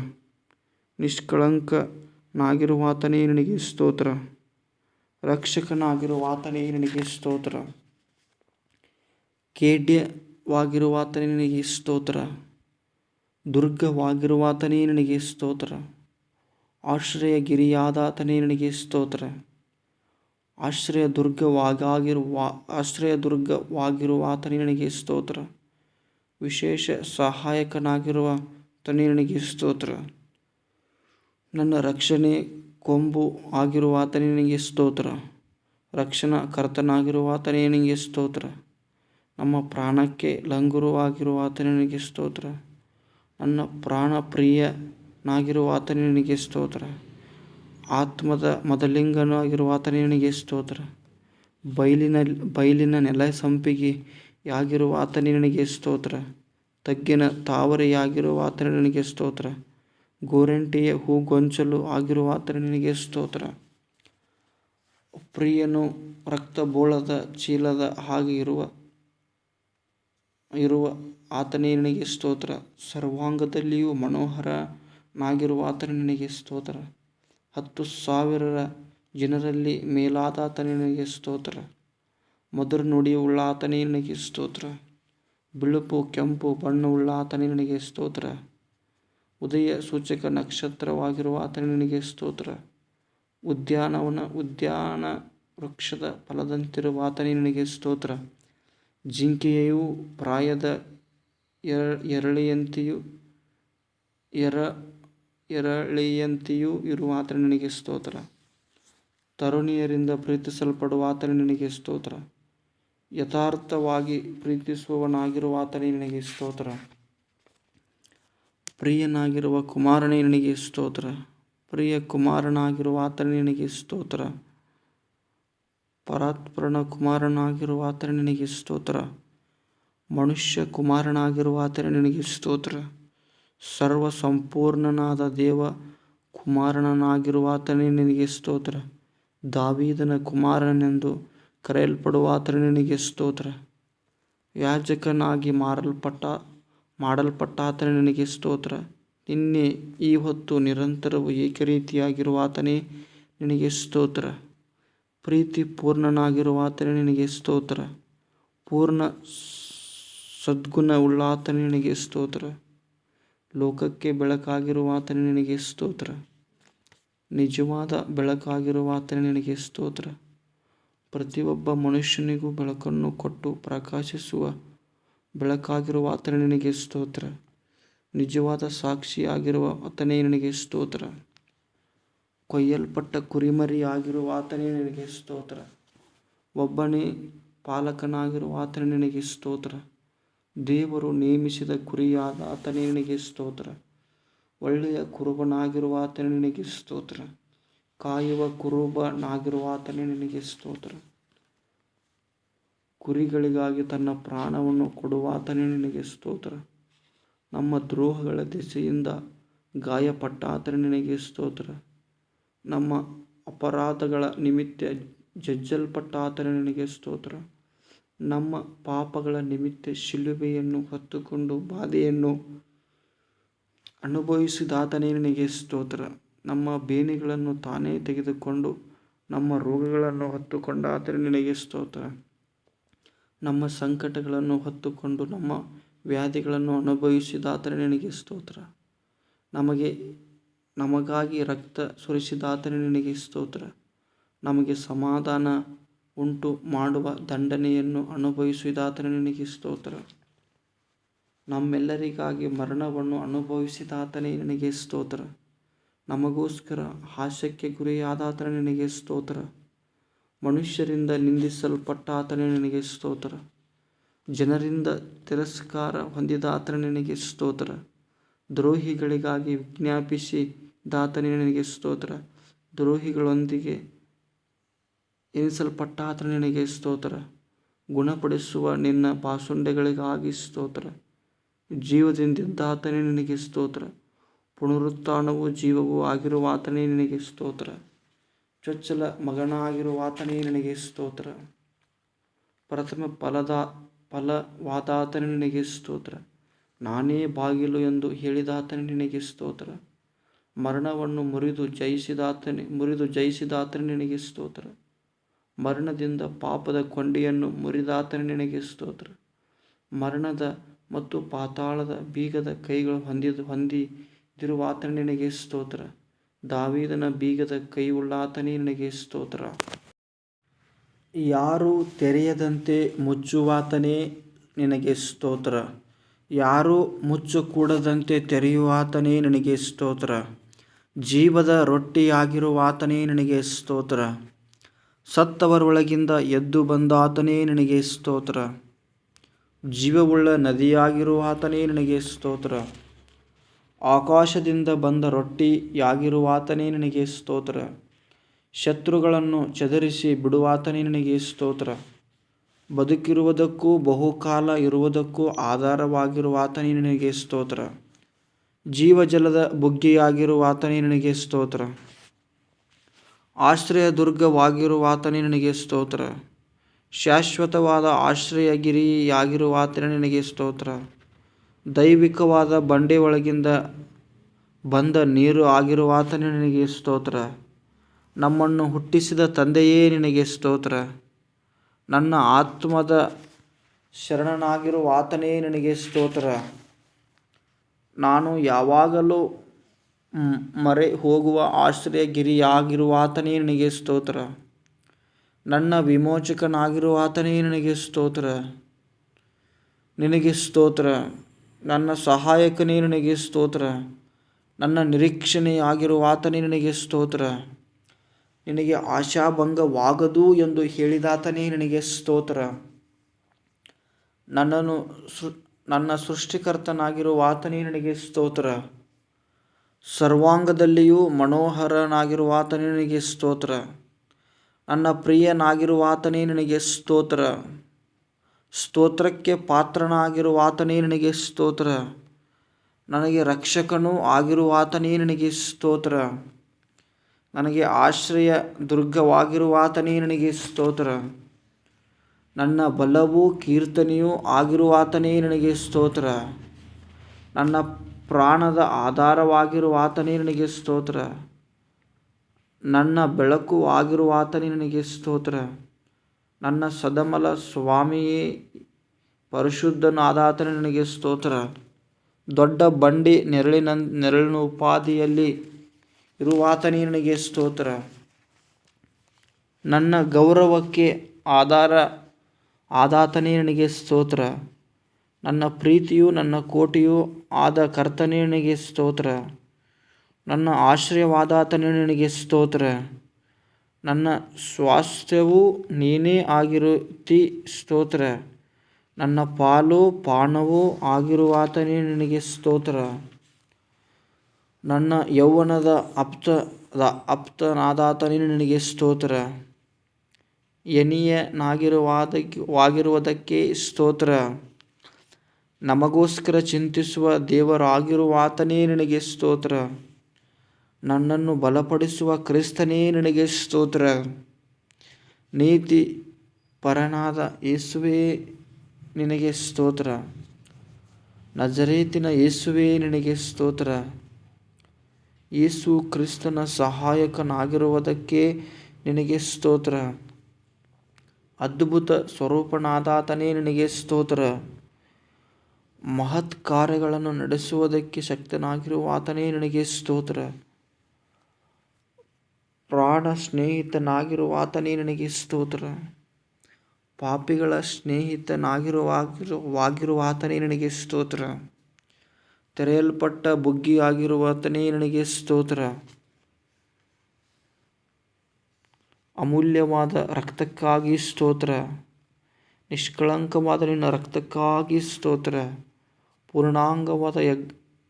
ನಿಷ್ಕಳಂಕನಾಗಿರುವ ಆತನೇ ನಿನಗೆ ಸ್ತೋತ್ರ. ರಕ್ಷಕನಾಗಿರುವ ಆತನೇ ನಿನಗೆ ಸ್ತೋತ್ರ. ಖೇಡ್ಯವಾಗಿರುವ ಆತನೇ ನಿನಗೆ ಸ್ತೋತ್ರ. ದುರ್ಗವಾಗಿರುವ ಆತನೇ ನಿನಗೆ ಸ್ತೋತ್ರ. ಆಶ್ರಯಗಿರಿಯಾದ ಆತನೇ ನಿನಗೆ ಸ್ತೋತ್ರ. ಆಶ್ರಯದುರ್ಗವಾಗಿರುವ ಆತನೇ ನಿನಗೆ ಸ್ತೋತ್ರ. ವಿಶೇಷ ಸಹಾಯಕನಾಗಿರುವ ಆತನೇ ನಿನಗೆ ಸ್ತೋತ್ರ. ನನ್ನ ರಕ್ಷಣೆ ಕೊಂಬು ಆಗಿರುವ ಆತನೇ ನಿನಗೆ ಸ್ತೋತ್ರ. ರಕ್ಷಣಾ ಕರ್ತನಾಗಿರುವ ಆತನೇ ನಿನಗೆ ಸ್ತೋತ್ರ. ನಮ್ಮ ಪ್ರಾಣಕ್ಕೆ ಲಂಗರುವಾಗಿರುವ ಆತನೇ ನಿನಗೆ ಸ್ತೋತ್ರ. ನನ್ನ ಪ್ರಾಣಪ್ರಿಯನಾಗಿರುವ ಆತನೇ ನಿನಗೆ ಸ್ತೋತ್ರ. ಆತ್ಮದ ಮೊದಲಿಂಗನಾಗಿರುವ ಆತನೇ ನಿನಗೆ ಸ್ತೋತ್ರ. ಬಯಲಿನ ನೆಲಸಂಪಿಗೆಯಾಗಿರುವ ಆತನೇ ನಿನಗೆ ಸ್ತೋತ್ರ. ತಗ್ಗಿನ ತಾವರೆಯಾಗಿರುವ ಆತನೇ ನಿನಗೆ ಸ್ತೋತ್ರ. ಗೋರಂಟಿಯ ಹೂಗೊಂಚಲು ಆಗಿರುವ ಆತನೇ ನಿನಗೆ ಸ್ತೋತ್ರ. ಪ್ರಿಯನು ರಕ್ತಬೋಳದ ಚೀಲದ ಹಾಗೆ ಇರುವ ಆತನೇ ನಿನಗೆ ಸ್ತೋತ್ರ. ಸರ್ವಾಂಗದಲ್ಲಿಯೂ ಮನೋಹರನಾಗಿರುವ ಆತನೇ ನಿನಗೆ ಸ್ತೋತ್ರ. 10,000 ಜನರಲ್ಲಿ ಮೇಲಾದ ಆತನೇ ನಿನಗೆ ಸ್ತೋತ್ರ. ಮಧುರ ನುಡಿಯುಳ್ಳ ಆತನೇ ನಿನಗೆ ಸ್ತೋತ್ರ. ಬಿಳುಪು ಕೆಂಪು ಬಣ್ಣವುಳ್ಳ ಆತನೇ ನಿನಗೆ ಸ್ತೋತ್ರ. ಉದಯ ಸೂಚಕ ನಕ್ಷತ್ರವಾಗಿರುವ ಆತನೇ ನಿನಗೆ ಸ್ತೋತ್ರ. ಉದ್ಯಾನ ವೃಕ್ಷದ ಫಲದಂತಿರುವ ಆತನೇ ನಿನಗೆ ಸ್ತೋತ್ರ. ಜಿಂಕೆಯು ಪ್ರಾಯದ ಎರಳಿಯಂತೆಯೂ ಎರಳೆಯಂತೆಯೂ ಇರುವ ಆತನೇ ನಿನಗೆ ಸ್ತೋತ್ರ. ತರುಣಿಯರಿಂದ ಪ್ರೀತಿಸಲ್ಪಡುವ ಆತನೇ ನಿನಗೆ ಸ್ತೋತ್ರ. ಯಥಾರ್ಥವಾಗಿ ಪ್ರೀತಿಸುವವನಾಗಿರುವ ಆತನೇ ನಿನಗೆ ಸ್ತೋತ್ರ. ಪ್ರಿಯನಾಗಿರುವ ಕುಮಾರನೇ ನಿನಗೆ ಸ್ತೋತ್ರ. ಪ್ರಿಯ ಕುಮಾರನಾಗಿರುವ ಆತನೇ ನಿನಗೆ ಸ್ತೋತ್ರ. ಪರಾತ್ಪರನ ಕುಮಾರನಾಗಿರುವ ಆತನೇ ನಿನಗೆ ಸ್ತೋತ್ರ. ಮನುಷ್ಯ ಕುಮಾರನಾಗಿರುವ ಆತನೇ ನಿನಗೆ ಸ್ತೋತ್ರ. ಸರ್ವ ಸಂಪೂರ್ಣನಾದ ದೇವ ಕುಮಾರನಾಗಿರುವ ಆತನೇ ನಿನಗೆ ಸ್ತೋತ್ರ. ದಾವೀದನ ಕುಮಾರನೆಂದು ಕರೆಯಲ್ಪಡುವ ಆತನೇ ನಿನಗೆ ಸ್ತೋತ್ರ. ಯಾಜಕನಾಗಿ ಮಾಡಲ್ಪಟ್ಟ ಆತನೇ ನಿನಗೆ ಸ್ತೋತ್ರ. ನಿನ್ನೆ ಈ ಹೊತ್ತು ನಿರಂತರವೂ ಏಕರೀತಿಯಾಗಿರುವ ಆತನೇ ನಿನಗೆ ಸ್ತೋತ್ರ. ಪ್ರೀತಿ ಪೂರ್ಣನಾಗಿರುವ ಆತನೇ ನಿನಗೆ ಸ್ತೋತ್ರ. ಪೂರ್ಣ ಸದ್ಗುಣವುಳ್ಳ ಆತನೇ ನಿನಗೆ ಸ್ತೋತ್ರ. ಲೋಕಕ್ಕೆ ಬೆಳಕಾಗಿರುವ ಆತನೇ ನಿನಗೆ ಸ್ತೋತ್ರ. ನಿಜವಾದ ಬೆಳಕಾಗಿರುವ ಆತನೇ ನಿನಗೆ ಸ್ತೋತ್ರ. ಪ್ರತಿಯೊಬ್ಬ ಮನುಷ್ಯನಿಗೂ ಬೆಳಕನ್ನು ಕೊಟ್ಟು ಪ್ರಕಾಶಿಸುವ ಬೆಳಕಾಗಿರುವ ಆತನೇ ನಿನಗೆ ಸ್ತೋತ್ರ. ನಿಜವಾದ ಸಾಕ್ಷಿಯಾಗಿರುವ ಆತನೇ ನಿನಗೆ ಸ್ತೋತ್ರ. ಕೊಯ್ಯಲ್ಪಟ್ಟ ಕುರಿಮರಿಯಾಗಿರುವ ಆತನೇ ನಿನಗೆ ಸ್ತೋತ್ರ. ಒಬ್ಬನೇ ಪಾಲಕನಾಗಿರುವ ಆತನೇ ನಿನಗೆ ಸ್ತೋತ್ರ. ದೇವರು ನೇಮಿಸಿದ ಕುರಿಯಾದ ಆತನೇ ನಿನಗೆ ಸ್ತೋತ್ರ. ಒಳ್ಳೆಯ ಕುರುಬನಾಗಿರುವ ಆತನೇ ನಿನಗೆ ಸ್ತೋತ್ರ. ಕಾಯುವ ಕುರುಬನಾಗಿರುವ ಆತನೇ ನಿನಗೆ ಸ್ತೋತ್ರ. ಕುರಿಗಳಿಗಾಗಿ ತನ್ನ ಪ್ರಾಣವನ್ನು ಕೊಡುವ ಆತನೇ ನಿನಗೆ ಸ್ತೋತ್ರ. ನಮ್ಮ ದ್ರೋಹಗಳ ದೆಸೆಯಿಂದ ಗಾಯಪಟ್ಟ ಆತನೇ ನಿನಗೆ ಸ್ತೋತ್ರ. ನಮ್ಮ ಅಪರಾಧಗಳ ನಿಮಿತ್ತ ಜಜ್ಜಲ್ಪಟ್ಟ ಆತನೇ ನಿನಗೆ ಸ್ತೋತ್ರ. ನಮ್ಮ ಪಾಪಗಳ ನಿಮಿತ್ತ ಶಿಲುಬೆಯನ್ನು ಹೊತ್ತುಕೊಂಡು ಬಾಧೆಯನ್ನು ಅನುಭವಿಸಿದ ಆತನೇ ನಿನಗೆ ಸ್ತೋತ್ರ. ನಮ್ಮ ಬೇನೆಗಳನ್ನು ತಾನೇ ತೆಗೆದುಕೊಂಡು ನಮ್ಮ ರೋಗಗಳನ್ನು ಹೊತ್ತುಕೊಂಡ ಆತನೇ ನಿನಗೆ ಸ್ತೋತ್ರ. ನಮ್ಮ ಸಂಕಟಗಳನ್ನು ಹೊತ್ತುಕೊಂಡು ನಮ್ಮ ವ್ಯಾಧಿಗಳನ್ನು ಅನುಭವಿಸಿದ ಆತನೇ ನಿನಗೆ ಸ್ತೋತ್ರ. ನಮಗಾಗಿ ರಕ್ತ ಸುರಿಸಿದ ಆತನೇ ನಿನಗೆ ಸ್ತೋತ್ರ. ನಮಗೆ ಸಮಾಧಾನ ಉಂಟು ಮಾಡುವ ದಂಡನೆಯನ್ನು ಅನುಭವಿಸಿದ ಆತನೇ ನಿನಗೆ ಸ್ತೋತ್ರ. ನಮ್ಮೆಲ್ಲರಿಗಾಗಿ ಮರಣವನ್ನು ಅನುಭವಿಸಿದ ಆತನೇ ನಿನಗೆ ಸ್ತೋತ್ರ. ನಮಗೋಸ್ಕರ ಹಾಸ್ಯಕ್ಕೆ ಗುರಿಯಾದ ಆತನೇ ನಿನಗೆ ಸ್ತೋತ್ರ. ಮನುಷ್ಯರಿಂದ ನಿಂದಿಸಲ್ಪಟ್ಟ ಆತನೇ ನಿನಗೆ ಸ್ತೋತ್ರ. ಜನರಿಂದ ತಿರಸ್ಕಾರ ಹೊಂದಿದ ಆತನೇ ನಿನಗೆ ಸ್ತೋತ್ರ. ದ್ರೋಹಿಗಳಿಗಾಗಿ ವಿಜ್ಞಾಪಿಸಿದ ಆತನೇ ನಿನಗೆ ಸ್ತೋತ್ರ. ದ್ರೋಹಿಗಳೊಂದಿಗೆ ಎನಿಸಲ್ಪಟ್ಟ ಆತನೇ ನಿನಗೆ ಸ್ತೋತ್ರ. ಗುಣಪಡಿಸುವ ನಿನ್ನ ಬಾಸುಂಡೆಗಳಿಗಾಗಿ ಸ್ತೋತ್ರ. ಜೀವದಿಂದಿದ್ದ ಆತನೇ ನಿನಗೆ ಸ್ತೋತ್ರ. ಪುನರುತ್ಥಾನವೂ ಜೀವವೂ ಆಗಿರುವ ಆತನೇ ನಿನಗೆ ಸ್ತೋತ್ರ. ಚೊಚ್ಚಲ ಮಗನಾಗಿರುವ ಆತನೇ ನಿನಗೆ ಸ್ತೋತ್ರ. ಪ್ರಥಮ ಫಲವಾದ ಆತನೇ ನಿನಗೆ ಸ್ತೋತ್ರ. ನಾನೇ ಬಾಗಿಲು ಎಂದು ಹೇಳಿದ ಆತನೇ ನಿನಗೆ ಸ್ತೋತ್ರ. ಮರಣವನ್ನು ಮುರಿದು ಜಯಿಸಿದ ಆತನೇ ನಿನಗೆ ಸ್ತೋತ್ರ. ಮರಣದಿಂದ ಪಾಪದ ಕೊಂಡಿಯನ್ನು ಮುರಿದ ಆತನೇ ನಿನಗೆ ಸ್ತೋತ್ರ. ಮರಣದ ಮತ್ತು ಪಾತಾಳದ ಬೀಗದ ಕೈಗಳು ಹೊಂದಿದಿರುವ ಆತನೇ ನಿನಗೆ ಸ್ತೋತ್ರ. ದಾವೀದನ ಬೀಗದ ಕೈಯುಳ್ಳ ಆತನೇ ನಿನಗೆ ಸ್ತೋತ್ರ. ಯಾರೂ ತೆರೆಯದಂತೆ ಮುಚ್ಚುವಾತನೇ ನಿನಗೆ ಸ್ತೋತ್ರ. ಯಾರೂ ಮುಚ್ಚಕೂಡದಂತೆ ತೆರೆಯುವಾತನೇ ನಿನಗೆ ಸ್ತೋತ್ರ. ಜೀವದ ರೊಟ್ಟಿಯಾಗಿರುವ ಆತನೇ ನಿನಗೆ ಸ್ತೋತ್ರ. ಸತ್ತವರೊಳಗಿಂದ ಎದ್ದು ಬಂದ ಆತನೇ ನಿನಗೆ ಸ್ತೋತ್ರ. ಜೀವವುಳ್ಳ ನದಿಯಾಗಿರುವ ಆತನೇ ನಿನಗೆ ಸ್ತೋತ್ರ. ಆಕಾಶದಿಂದ ಬಂದ ರೊಟ್ಟಿಯಾಗಿರುವ ಆತನೇ ನಿನಗೆ ಸ್ತೋತ್ರ. ಶತ್ರುಗಳನ್ನು ಚದರಿಸಿ ಬಿಡುವಾತನೇ ನಿನಗೆ ಸ್ತೋತ್ರ. ಬದುಕಿರುವುದಕ್ಕೂ ಬಹುಕಾಲ ಇರುವುದಕ್ಕೂ ಆಧಾರವಾಗಿರುವ ಆತನೇ ನಿನಗೆ ಸ್ತೋತ್ರ. ಜೀವಜಲದ ಬುಗ್ಗೆಯಾಗಿರುವ ಆತನೇ ನಿನಗೆ ಸ್ತೋತ್ರ. ಆಶ್ರಯ ದುರ್ಗವಾಗಿರುವ ಆತನೇ ನಿನಗೆ ಸ್ತೋತ್ರ. ಶಾಶ್ವತವಾದ ಆಶ್ರಯಗಿರಿಯಾಗಿರುವ ಆತನೇ ನಿನಗೆ ಸ್ತೋತ್ರ. ದೈವಿಕವಾದ ಬಂಡೆಯೊಳಗಿಂದ ಬಂದ ನೀರು ಆಗಿರುವ ಆತನೇ ನಿನಗೆ ಸ್ತೋತ್ರ. ನಮ್ಮನ್ನು ಹುಟ್ಟಿಸಿದ ತಂದೆಯೇ ನಿನಗೆ ಸ್ತೋತ್ರ. ನನ್ನ ಆತ್ಮದ ಶರಣನಾಗಿರುವ ಆತನೇ ನಿನಗೆ ಸ್ತೋತ್ರ. ನಾನು ಯಾವಾಗಲೂ ಮೊರೆ ಹೋಗುವ ಆಶ್ರಯಗಿರಿಯಾಗಿರುವ ಆತನೇ ನಿನಗೆ ಸ್ತೋತ್ರ. ನನ್ನ ವಿಮೋಚಕನಾಗಿರುವ ಆತನೇ ನಿನಗೆ ಸ್ತೋತ್ರ. ನಿನಗೆ ಸ್ತೋತ್ರ. ನನ್ನ ಸಹಾಯಕನೇ ನಿನಗೆ ಸ್ತೋತ್ರ. ನನ್ನ ನಿರೀಕ್ಷಣೆಯಾಗಿರುವಾತನೇ ನಿನಗೆ ಸ್ತೋತ್ರ. ನಿನಗೆ ಆಶಾಭಂಗವಾಗದು ಎಂದು ಹೇಳಿದಾತನೇ ನಿನಗೆ ಸ್ತೋತ್ರ. ನನ್ನ ಸೃಷ್ಟಿಕರ್ತನಾಗಿರುವಾತನೇ ನಿನಗೆ ಸ್ತೋತ್ರ. ಸರ್ವಾಂಗದಲ್ಲಿಯೂ ಮನೋಹರನಾಗಿರುವಾತನೇ ನಿನಗೆ ಸ್ತೋತ್ರ. ನನ್ನ ಪ್ರಿಯನಾಗಿರುವಾತನೇ ನಿನಗೆ ಸ್ತೋತ್ರ. ಸ್ತೋತ್ರಕ್ಕೆ ಪಾತ್ರನಾಗಿರುವಾತನೇ ನಿನಗೆ ಸ್ತೋತ್ರ. ನನಗೆ ರಕ್ಷಕನೂ ಆಗಿರುವಾತನೇ ನಿನಗೆ ಸ್ತೋತ್ರ. ನನಗೆ ಆಶ್ರಯ ದುರ್ಗವಾಗಿರುವಾತನೇ ನಿನಗೆ ಸ್ತೋತ್ರ. ನನ್ನ ಬಲವೂ ಕೀರ್ತನೆಯೂ ಆಗಿರುವಾತನೇ ನಿನಗೆ ಸ್ತೋತ್ರ. ನನ್ನ ಪ್ರಾಣದ ಆಧಾರವಾಗಿರುವಾತನೇ ನಿನಗೆ ಸ್ತೋತ್ರ. ನನ್ನ ಬೆಳಕು ಆಗಿರುವಾತನೇ ನಿನಗೆ ಸ್ತೋತ್ರ. ನನ್ನ ಸದಮಲ ಸ್ವಾಮಿಯೇ ಪರಿಶುದ್ಧನಾದಾತನೇ ನಿನಗೆ ಸ್ತೋತ್ರ. ದೊಡ್ಡ ಬಂಡಿ ನೆರಳಿನ ಉಪಾಧಿಯಲ್ಲಿ ಇರುವಾತನೇ ನಿನಗೆ ಸ್ತೋತ್ರ. ನನ್ನ ಗೌರವಕ್ಕೆ ಆದಾತನೇ ನಿನಗೆ ಸ್ತೋತ್ರ. ನನ್ನ ಪ್ರೀತಿಯೂ ನನ್ನ ಕೋಟೆಯೂ ಆದ ಕರ್ತನೇ ನಿನಗೆ ಸ್ತೋತ್ರ. ನನ್ನ ಆಶ್ರಯವಾದಾತನೇ ನಿನಗೆ ಸ್ತೋತ್ರ. ನನ್ನ ಸ್ವಾಸ್ಥ್ಯವೂ ನೀನೇ ಆಗಿರುತ್ತಿ ಸ್ತೋತ್ರ. ನನ್ನ ಪಾಲು ಪಾನವೂ ಆಗಿರುವಾತನೇ ನಿನಗೆ ಸ್ತೋತ್ರ. ನನ್ನ ಯೌವನದ ಆಪ್ತನಾದಾತನೇ ನಿನಗೆ ಸ್ತೋತ್ರ. ಎನಿಯನಾಗಿರುವುದಕ್ಕೆ ಸ್ತೋತ್ರ. ನಮಗೋಸ್ಕರ ಚಿಂತಿಸುವ ದೇವರಾಗಿರುವಾತನೇ ನಿನಗೆ ಸ್ತೋತ್ರ. ನನ್ನನ್ನು ಬಲಪಡಿಸುವ ಕ್ರಿಸ್ತನೇ ನಿನಗೆ ಸ್ತೋತ್ರ. ನೀತಿ ಪರನಾದ ಯೇಸುವೇ ನಿನಗೆ ಸ್ತೋತ್ರ. ನಜರೇತಿನ ಯೇಸುವೇ ನಿನಗೆ ಸ್ತೋತ್ರ. ಯೇಸು ಕ್ರಿಸ್ತನ ಸಹಾಯಕನಾಗಿರುವುದಕ್ಕೆ ನಿನಗೆ ಸ್ತೋತ್ರ. ಅದ್ಭುತ ಸ್ವರೂಪನಾದಾತನೇ ನಿನಗೆ ಸ್ತೋತ್ರ. ಮಹತ್ ಕಾರ್ಯಗಳನ್ನು ನಡೆಸುವುದಕ್ಕೆ ಶಕ್ತನಾಗಿರುವಾತನೇ ನಿನಗೆ ಸ್ತೋತ್ರ. ಪ್ರಾಣ ಸ್ನೇಹಿತನಾಗಿರುವಾತನೇ ನಿನಗೆ ಸ್ತೋತ್ರ. ಪಾಪಿಗಳ ಸ್ನೇಹಿತನಾಗಿರುವಾತನೇ ನಿನಗೆ ಸ್ತೋತ್ರ. ತೆರೆಯಲ್ಪಟ್ಟ ಬುಗ್ಗಿಯಾಗಿರುವಾತನೇ ನಿನಗೆ ಸ್ತೋತ್ರ. ಅಮೂಲ್ಯವಾದ ರಕ್ತಕ್ಕಾಗಿ ಸ್ತೋತ್ರ. ನಿಷ್ಕಳಂಕವಾದ ನಿನ್ನ ರಕ್ತಕ್ಕಾಗಿ ಸ್ತೋತ್ರ. ಪೂರ್ಣಾಂಗವಾದ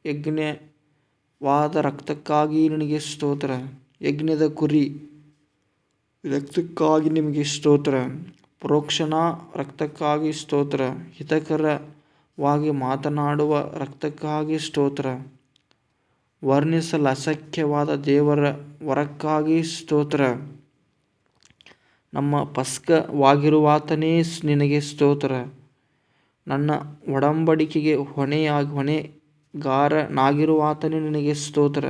ಯಜ್ಞವಾದ ರಕ್ತಕ್ಕಾಗಿ ನಿನಗೆ ಸ್ತೋತ್ರ. ಯಜ್ಞದ ಕುರಿ ರಕ್ತಕ್ಕಾಗಿ ನಿಮಗೆ ಸ್ತೋತ್ರ. ಪ್ರೋಕ್ಷಣ ರಕ್ತಕ್ಕಾಗಿ ಸ್ತೋತ್ರ. ಹಿತಕರವಾಗಿ ಮಾತನಾಡುವ ರಕ್ತಕ್ಕಾಗಿ ಸ್ತೋತ್ರ. ವರ್ಣಿಸಲಸಖ್ಯವಾದ ದೇವರ ವರಕ್ಕಾಗಿ ಸ್ತೋತ್ರ. ನಮ್ಮ ಪಸ್ಕವಾಗಿರುವಾತನೇ ನಿನಗೆ ಸ್ತೋತ್ರ. ನನ್ನ ಒಡಂಬಡಿಕೆಗೆ ಹೊಣೆಗಾರನಾಗಿರುವಾತನೇ ನಿನಗೆ ಸ್ತೋತ್ರ.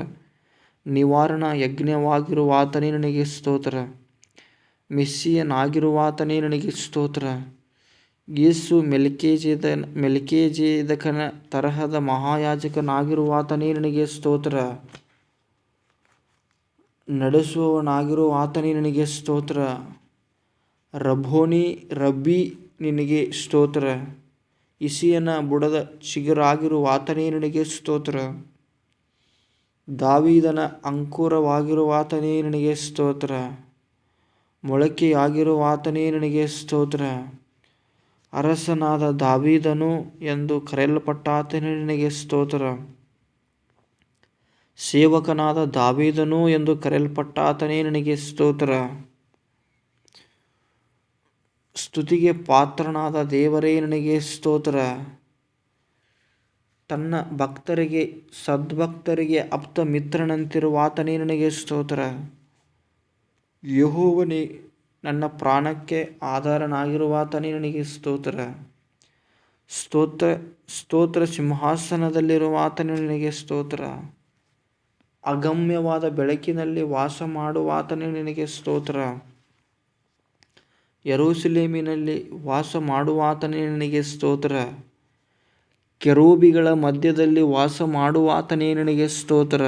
ನಿವಾರಣ ಯಜ್ಞವಾಗಿರುವಾತನೇ ನಿನಗೆ ಸ್ತೋತ್ರ. ಮೆಸ್ಸಿಯನಾಗಿರುವಾತನೇ ನಿನಗೆ ಸ್ತೋತ್ರ. ಯೇಸು ಮೆಲ್ಕಿಜೆದೇಕನ ತರಹದ ಮಹಾಯಾಜಕನಾಗಿರುವಾತನೇ ನಿನಗೆ ಸ್ತೋತ್ರ. ನಡೆಸುವವನಾಗಿರುವಾತನೇ ನಿನಗೆ ಸ್ತೋತ್ರ. ರಬ್ಬಿ ನಿನಗೆ ಸ್ತೋತ್ರ. ಇಸಿಯನ ಬುಡದ ಚಿಗುರಾಗಿರುವಾತನೇ ನಿನಗೆ ಸ್ತೋತ್ರ. ದಾವೀದನ ಅಂಕುರವಾಗಿರುವಾತನೇ ನಿನಗೆ ಸ್ತೋತ್ರ. ಮೊಳಕೆಯಾಗಿರುವಾತನೇ ನಿನಗೆ ಸ್ತೋತ್ರ. ಅರಸನಾದ ದಾವೀದನು ಎಂದು ಕರೆಯಲ್ಪಟ್ಟಾತನೇ ನಿನಗೆ ಸ್ತೋತ್ರ. ಸೇವಕನಾದ ದಾವೀದನು ಎಂದು ಕರೆಯಲ್ಪಟ್ಟಾತನೇ ನಿನಗೆ ಸ್ತೋತ್ರ. ಸ್ತುತಿಗೆ ಪಾತ್ರನಾದ ದೇವರೇ ನಿನಗೆ ಸ್ತೋತ್ರ. ತನ್ನ ಭಕ್ತರಿಗೆ ಸದ್ಭಕ್ತರಿಗೆ ಆಪ್ತ ಮಿತ್ರನಂತಿರುವಾತನೇ ನಿನಗೆ ಸ್ತೋತ್ರ. ಯೆಹೋವನೇ ನನ್ನ ಪ್ರಾಣಕ್ಕೆ ಆಧಾರನಾಗಿರುವಾತನೇ ನಿನಗೆ ಸ್ತೋತ್ರ. ಸ್ತೋತ್ರ ಸಿಂಹಾಸನದಲ್ಲಿರುವಾತನೇ ನಿನಗೆ ಸ್ತೋತ್ರ. ಅಗಮ್ಯವಾದ ಬೆಳಕಿನಲ್ಲಿ ವಾಸ ಮಾಡುವಾತನೇ ನಿನಗೆ ಸ್ತೋತ್ರ. ಯೆರೂಸಲೇಮಿನಲ್ಲಿ ವಾಸ ಮಾಡುವಾತನೇ ನಿನಗೆ ಸ್ತೋತ್ರ. ಕೆರೂಬಿಗಳ ಮಧ್ಯದಲ್ಲಿ ವಾಸ ಮಾಡುವಾತನೇ ನಿನಗೆ ಸ್ತೋತ್ರ.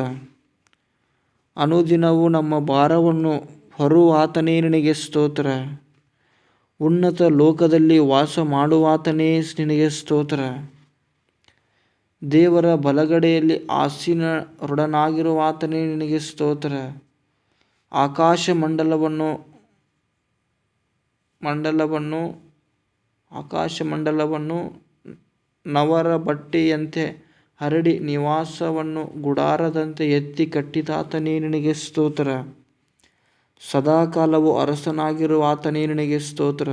ಅನುದಿನವೂ ನಮ್ಮ ಭಾರವನ್ನು ಹೊರುವಾತನೇ ನಿನಗೆ ಸ್ತೋತ್ರ. ಉನ್ನತ ಲೋಕದಲ್ಲಿ ವಾಸ ಮಾಡುವಾತನೇ ನಿನಗೆ ಸ್ತೋತ್ರ. ದೇವರ ಬಲಗಡೆಯಲ್ಲಿ ಆಸೀನರುಡನಾಗಿರುವಾತನೇ ನಿನಗೆ ಸ್ತೋತ್ರ. ಆಕಾಶ ಮಂಡಲವನ್ನು ನವರ ಬಟ್ಟೆಯಂತೆ ಹರಡಿ ನಿವಾಸವನ್ನು ಗುಡಾರದಂತೆ ಎತ್ತಿ ಕಟ್ಟಿದಾತನೇ ನಿನಗೆ ಸ್ತೋತ್ರ. ಸದಾಕಾಲವು ಅರಸನಾಗಿರುವಾತನೇ ನಿನಗೆ ಸ್ತೋತ್ರ.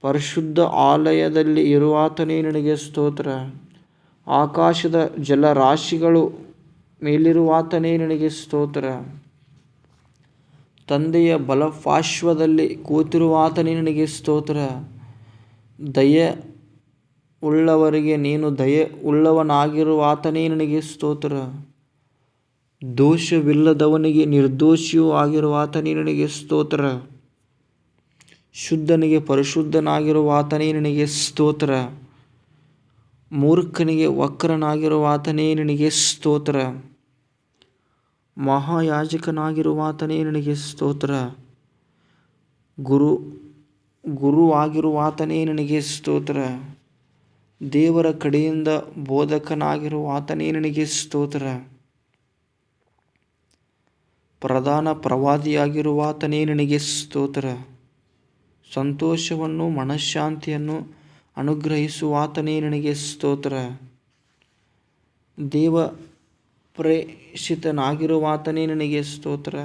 ಪರಿಶುದ್ಧ ಆಲಯದಲ್ಲಿ ಇರುವಾತನೇ ನಿನಗೆ ಸ್ತೋತ್ರ. ಆಕಾಶದ ಜಲರಾಶಿಗಳು ಮೇಲಿರುವಾತನೇ ನಿನಗೆ ಸ್ತೋತ್ರ. ತಂದೆಯ ಬಲಪಾರ್ಶ್ವದಲ್ಲಿ ಕೂತಿರುವಾತನೇ ನಿನಗೆ ಸ್ತೋತ್ರ. ದಯೆಯುಳ್ಳವರಿಗೆ ನೀನು ದಯೆಯುಳ್ಳವನಾಗಿರುವಾತನೇ ನಿನಗೆ ಸ್ತೋತ್ರ. ದೋಷವಿಲ್ಲದವನಿಗೆ ನಿರ್ದೋಷಿಯೂ ಆಗಿರುವಾತನೇ ನಿನಗೆ ಸ್ತೋತ್ರ. ಶುದ್ಧನಿಗೆ ಪರಿಶುದ್ಧನಾಗಿರುವಾತನೇ ನಿನಗೆ ಸ್ತೋತ್ರ. ಮೂರ್ಖನಿಗೆ ವಕ್ರನಾಗಿರುವಾತನೇ ನಿನಗೆ ಸ್ತೋತ್ರ. ಮಹಾಯಾಜಕನಾಗಿರುವಾತನೇ ನಿನಗೆ ಸ್ತೋತ್ರ. ಗುರುವಾಗಿರುವಾತನೇ ನಿನಗೆ ಸ್ತೋತ್ರ. ದೇವರ ಕಡೆಯಿಂದ ಬೋಧಕನಾಗಿರುವಾತನೇ ನಿನಗೆ ಸ್ತೋತ್ರ. ಪ್ರಧಾನ ಪ್ರವಾದಿಯಾಗಿರುವಾತನೇ ನಿನಗೆ ಸ್ತೋತ್ರ. ಸಂತೋಷವನ್ನು ಮನಃಶಾಂತಿಯನ್ನು ಅನುಗ್ರಹಿಸುವಾತನೇ ನಿನಗೆ ಸ್ತೋತ್ರ. ದೇವ ಪ್ರೇಷಿತನಾಗಿರುವಾತನೇ ನಿನಗೆ ಸ್ತೋತ್ರ.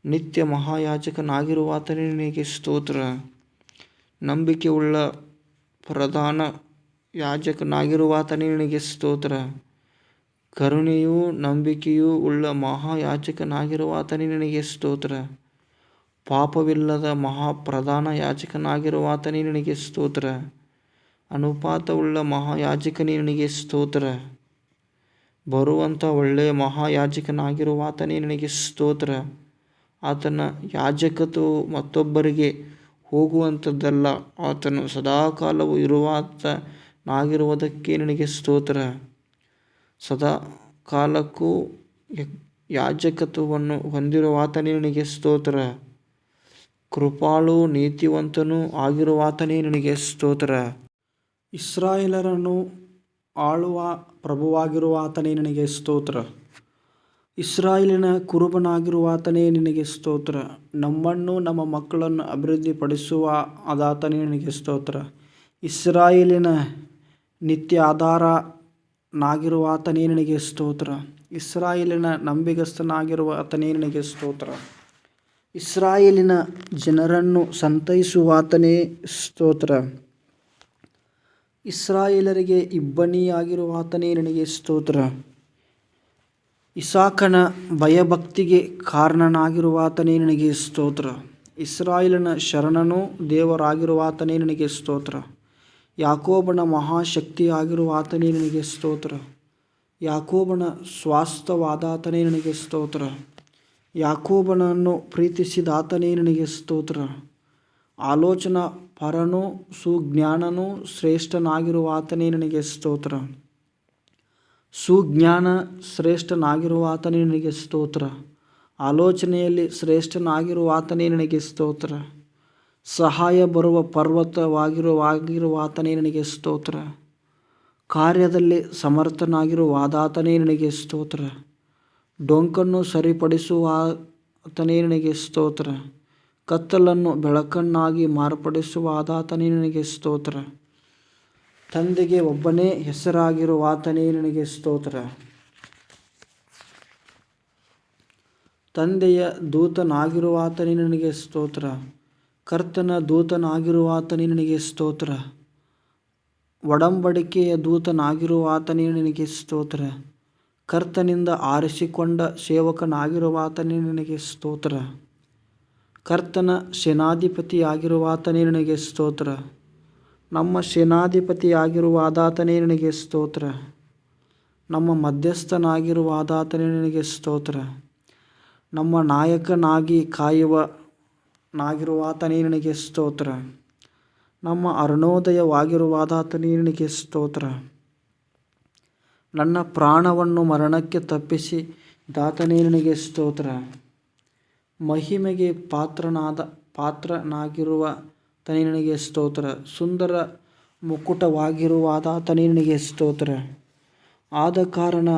ನಿತ್ಯ ಮಹಾಯಾಜಕನಾಗಿರುವಾತನೇ ನಿನಗೆ ಸ್ತೋತ್ರ. ನಂಬಿಕೆಯುಳ್ಳ ಪ್ರಧಾನ ಯಾಜಕನಾಗಿರುವಾತನೇ ನಿನಗೆ ಸ್ತೋತ್ರ. ಕರುಣೆಯೂ ನಂಬಿಕೆಯೂ ಉಳ್ಳ ಮಹಾಯಾಜಕನಾಗಿರುವಾತನೇ ನಿನಗೆ ಸ್ತೋತ್ರ. ಪಾಪವಿಲ್ಲದ ಮಹಾಪ್ರಧಾನ ಯಾಜಕನಾಗಿರುವಾತನೇ ನಿನಗೆ ಸ್ತೋತ್ರ. ಅನುಪಾತವುಳ್ಳ ಮಹಾಯಾಜಕನೇ ನಿನಗೆ ಸ್ತೋತ್ರ. ಬರುವಂಥ ಒಳ್ಳೆಯ ಮಹಾಯಾಜಕನಾಗಿರುವಾತನೇ ನಿನಗೆ ಸ್ತೋತ್ರ. ಆತನ ಯಾಜಕತ್ವವು ಮತ್ತೊಬ್ಬರಿಗೆ ಹೋಗುವಂಥದ್ದಲ್ಲ. ಆತನು ಸದಾಕಾಲವೂ ಇರುವಾತನಾಗಿರುವುದಕ್ಕೆ ನಿನಗೆ ಸ್ತೋತ್ರ. ಸದಾಕಾಲಕ್ಕೂ ಯಾಜಕತ್ವವನ್ನು ಹೊಂದಿರುವಾತನೇ ನಿನಗೆ ಸ್ತೋತ್ರ. ಕೃಪಾಳು ನೀತಿವಂತನೂ ಆಗಿರುವಾತನೇ ನಿನಗೆ ಸ್ತೋತ್ರ. ಇಸ್ರಾಯೇಲರನ್ನು ಆಳುವ ಪ್ರಭುವಾಗಿರುವಾತನೇ ನಿನಗೆ ಸ್ತೋತ್ರ. ಇಸ್ರಾಯೇಲಿನ ಕುರುಬನಾಗಿರುವಾತನೇ ನಿನಗೆ ಸ್ತೋತ್ರ. ನಮ್ಮನ್ನು ನಮ್ಮ ಮಕ್ಕಳನ್ನು ಅಭಿವೃದ್ಧಿಪಡಿಸುವ ಆದಾತನೇ ನಿನಗೆ ಸ್ತೋತ್ರ. ಇಸ್ರಾಯೇಲಿನ ನಿತ್ಯ ಆಧಾರನಾಗಿರುವಾತನೇ ನಿನಗೆ ಸ್ತೋತ್ರ. ಇಸ್ರಾಯೇಲಿನ ನಂಬಿಗಸ್ತನಾಗಿರುವಾತನೇ ನಿನಗೆ ಸ್ತೋತ್ರ. ಇಸ್ರಾಯೇಲಿನ ಜನರನ್ನು ಸಂತೈಸುವಾತನೇ ಸ್ತೋತ್ರ. ಇಸ್ರಾಯೇಲರಿಗೆ ಇಬ್ಬನಿಯಾಗಿರುವಾತನೇ ನಿನಗೆ ಸ್ತೋತ್ರ. ಇಸಾಕನ ಭಯಭಕ್ತಿಗೆ ಕಾರಣನಾಗಿರುವಾತನೇ ನಿನಗೆ ಸ್ತೋತ್ರ. ಇಸ್ರಾಯೇಲಿನ ಶರಣನೂ ದೇವರಾಗಿರುವಾತನೇ ನಿನಗೆ ಸ್ತೋತ್ರ. ಯಾಕೋಬನ ಮಹಾಶಕ್ತಿಯಾಗಿರುವಾತನೇ ನಿನಗೆ ಸ್ತೋತ್ರ. ಯಾಕೋಬನ ಸ್ವಾಸ್ಥ್ಯವಾದಾತನೇ ನಿನಗೆ ಸ್ತೋತ್ರ. ಯಾಕೋಬನನ್ನು ಪ್ರೀತಿಸಿದಾತನೇ ನಿನಗೆ ಸ್ತೋತ್ರ. ಆಲೋಚನಾ ಪರನೂ ಸುಜ್ಞಾನನೂ ಶ್ರೇಷ್ಠನಾಗಿರುವಾತನೇ ನಿನಗೆ ಸ್ತೋತ್ರ. ಸುಜ್ಞಾನ ಶ್ರೇಷ್ಠನಾಗಿರುವಾತನೇ ನಿನಗೆ ಸ್ತೋತ್ರ. ಆಲೋಚನೆಯಲ್ಲಿ ಶ್ರೇಷ್ಠನಾಗಿರುವಾತನೇ ನಿನಗೆ ಸ್ತೋತ್ರ. ಸಹಾಯ ಬರುವ ಪರ್ವತವಾಗಿರುವಾತನೇ ನಿನಗೆ ಸ್ತೋತ್ರ. ಕಾರ್ಯದಲ್ಲಿ ಸಮರ್ಥನಾಗಿರುವಾದಾತನೇ ನಿನಗೆ ಸ್ತೋತ್ರ. ಡೊಂಕನ್ನು ಸರಿಪಡಿಸುವಾತನೇ ನಿನಗೆ ಸ್ತೋತ್ರ. ಕತ್ತಲನ್ನು ಬೆಳಕನ್ನಾಗಿ ಮಾರ್ಪಡಿಸುವಾದಾತನೇ ನಿನಗೆ ಸ್ತೋತ್ರ. ತಂದೆಗೆ ಒಬ್ಬನೇ ಹೆಸರಾಗಿರುವಾತನೇ ನಿನಗೆ ಸ್ತೋತ್ರ. ತಂದೆಯ ದೂತನಾಗಿರುವಾತನೇ ನಿನಗೆ ಸ್ತೋತ್ರ. ಕರ್ತನ ದೂತನಾಗಿರುವಾತನೇ ನಿನಗೆ ಸ್ತೋತ್ರ. ಒಡಂಬಡಿಕೆಯ ದೂತನಾಗಿರುವಾತನೇ ನಿನಗೆ ಸ್ತೋತ್ರ. ಕರ್ತನಿಂದ ಆರಿಸಿಕೊಂಡ ಸೇವಕನಾಗಿರುವಾತನೇ ನಿನಗೆ ಸ್ತೋತ್ರ. ಕರ್ತನ ಸೇನಾಧಿಪತಿಯಾಗಿರುವಾತನೇ ನಿನಗೆ ಸ್ತೋತ್ರ. ನಮ್ಮ ಸೇನಾಧಿಪತಿಯಾಗಿರುವಾದಾತನೇ ನಿನಗೆ ಸ್ತೋತ್ರ. ನಮ್ಮ ಮಧ್ಯಸ್ಥನಾಗಿರುವಾದಾತನೇ ನಿನಗೆ ಸ್ತೋತ್ರ. ನಮ್ಮ ನಾಯಕನಾಗಿ ಕಾಯುವನಾಗಿರುವಾತನೇ ನಿನಗೆ ಸ್ತೋತ್ರ. ನಮ್ಮ ಅರುಣೋದಯವಾಗಿರುವಾದಾತನೇ ನಿನಗೆ ಸ್ತೋತ್ರ. ನನ್ನ ಪ್ರಾಣವನ್ನು ಮರಣಕ್ಕೆ ತಪ್ಪಿಸಿದಾತನೇ ನಿನಗೆ ಸ್ತೋತ್ರ. ಮಹಿಮೆಗೆ ಪಾತ್ರನಾಗಿರುವಾತನೇ ನಿನಗೆ ಸ್ತೋತ್ರ. ಸುಂದರ ಮುಕುಟವಾಗಿರುವಾದಾತನೇ ನಿನಗೆ ಸ್ತೋತ್ರ. ಆದ ಕಾರಣ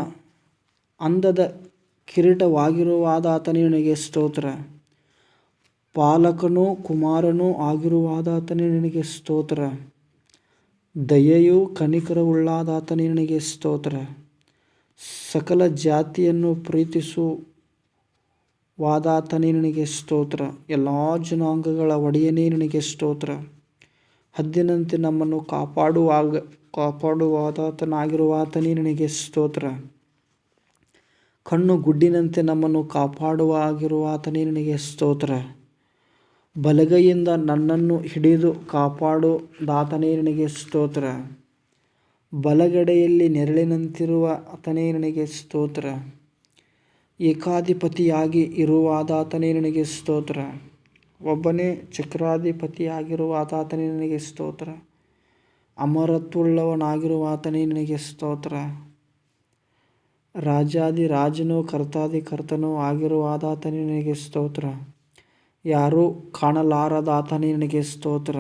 ಅಂದದ ಕಿರೀಟವಾಗಿರುವಾದಾತನೇ ನಿನಗೆ ಸ್ತೋತ್ರ. ಪಾಲಕನೂ ಕುಮಾರನೂ ಆಗಿರುವಾದಾತನೇ ನಿನಗೆ ಸ್ತೋತ್ರ. ದಯೆಯೂ ಕನಿಕರವುಳ್ಳಾದಾತನೇ ನಿನಗೆ ಸ್ತೋತ್ರ. ಸಕಲ ಜಾತಿಯನ್ನು ಪ್ರೀತಿಸುವಾದಾತನೇ ನಿನಗೆ ಸ್ತೋತ್ರ. ಎಲ್ಲ ಜನಾಂಗಗಳ ಒಡೆಯನೇ ನಿನಗೆ ಸ್ತೋತ್ರ. ಹದ್ದಿನಂತೆ ನಮ್ಮನ್ನು ಕಾಪಾಡುವಾದಾತನಾಗಿರುವಾತನೇ ನಿನಗೆ ಸ್ತೋತ್ರ. ಕಣ್ಣು ಗುಡ್ಡಿನಂತೆ ನಮ್ಮನ್ನು ಕಾಪಾಡುವಾಗಿರುವಾತನೇ ನಿನಗೆ ಸ್ತೋತ್ರ. ಬಲಗೈಯಿಂದ ನನ್ನನ್ನು ಹಿಡಿದು ಕಾಪಾಡುದಾತನೇ ನಿನಗೆ ಸ್ತೋತ್ರ. ಬಲಗಡೆಯಲ್ಲಿ ನೆರಳಿನಂತಿರುವ ಆತನೇ ನಿನಗೆ ಸ್ತೋತ್ರ. ಏಕಾಧಿಪತಿಯಾಗಿ ಇರುವಾದಾತನೇ ನಿನಗೆ ಸ್ತೋತ್ರ. ಒಬ್ಬನೇ ಚಕ್ರಾಧಿಪತಿಯಾಗಿರುವಾದಾತನೇ ನಿನಗೆ ಸ್ತೋತ್ರ. ಅಮರತ್ವವುಳ್ಳವನಾಗಿರುವಾತನೇ ನಿನಗೆ ಸ್ತೋತ್ರ. ರಾಜಾದಿರಾಜನೂ ಕರ್ತಾದಿಕರ್ತನೂ ಆಗಿರುವಾದಾತನೇ ನಿನಗೆ ಸ್ತೋತ್ರ. ಯಾರೂ ಕಾಣಲಾರದಾತನೇ ನಿನಗೆ ಸ್ತೋತ್ರ.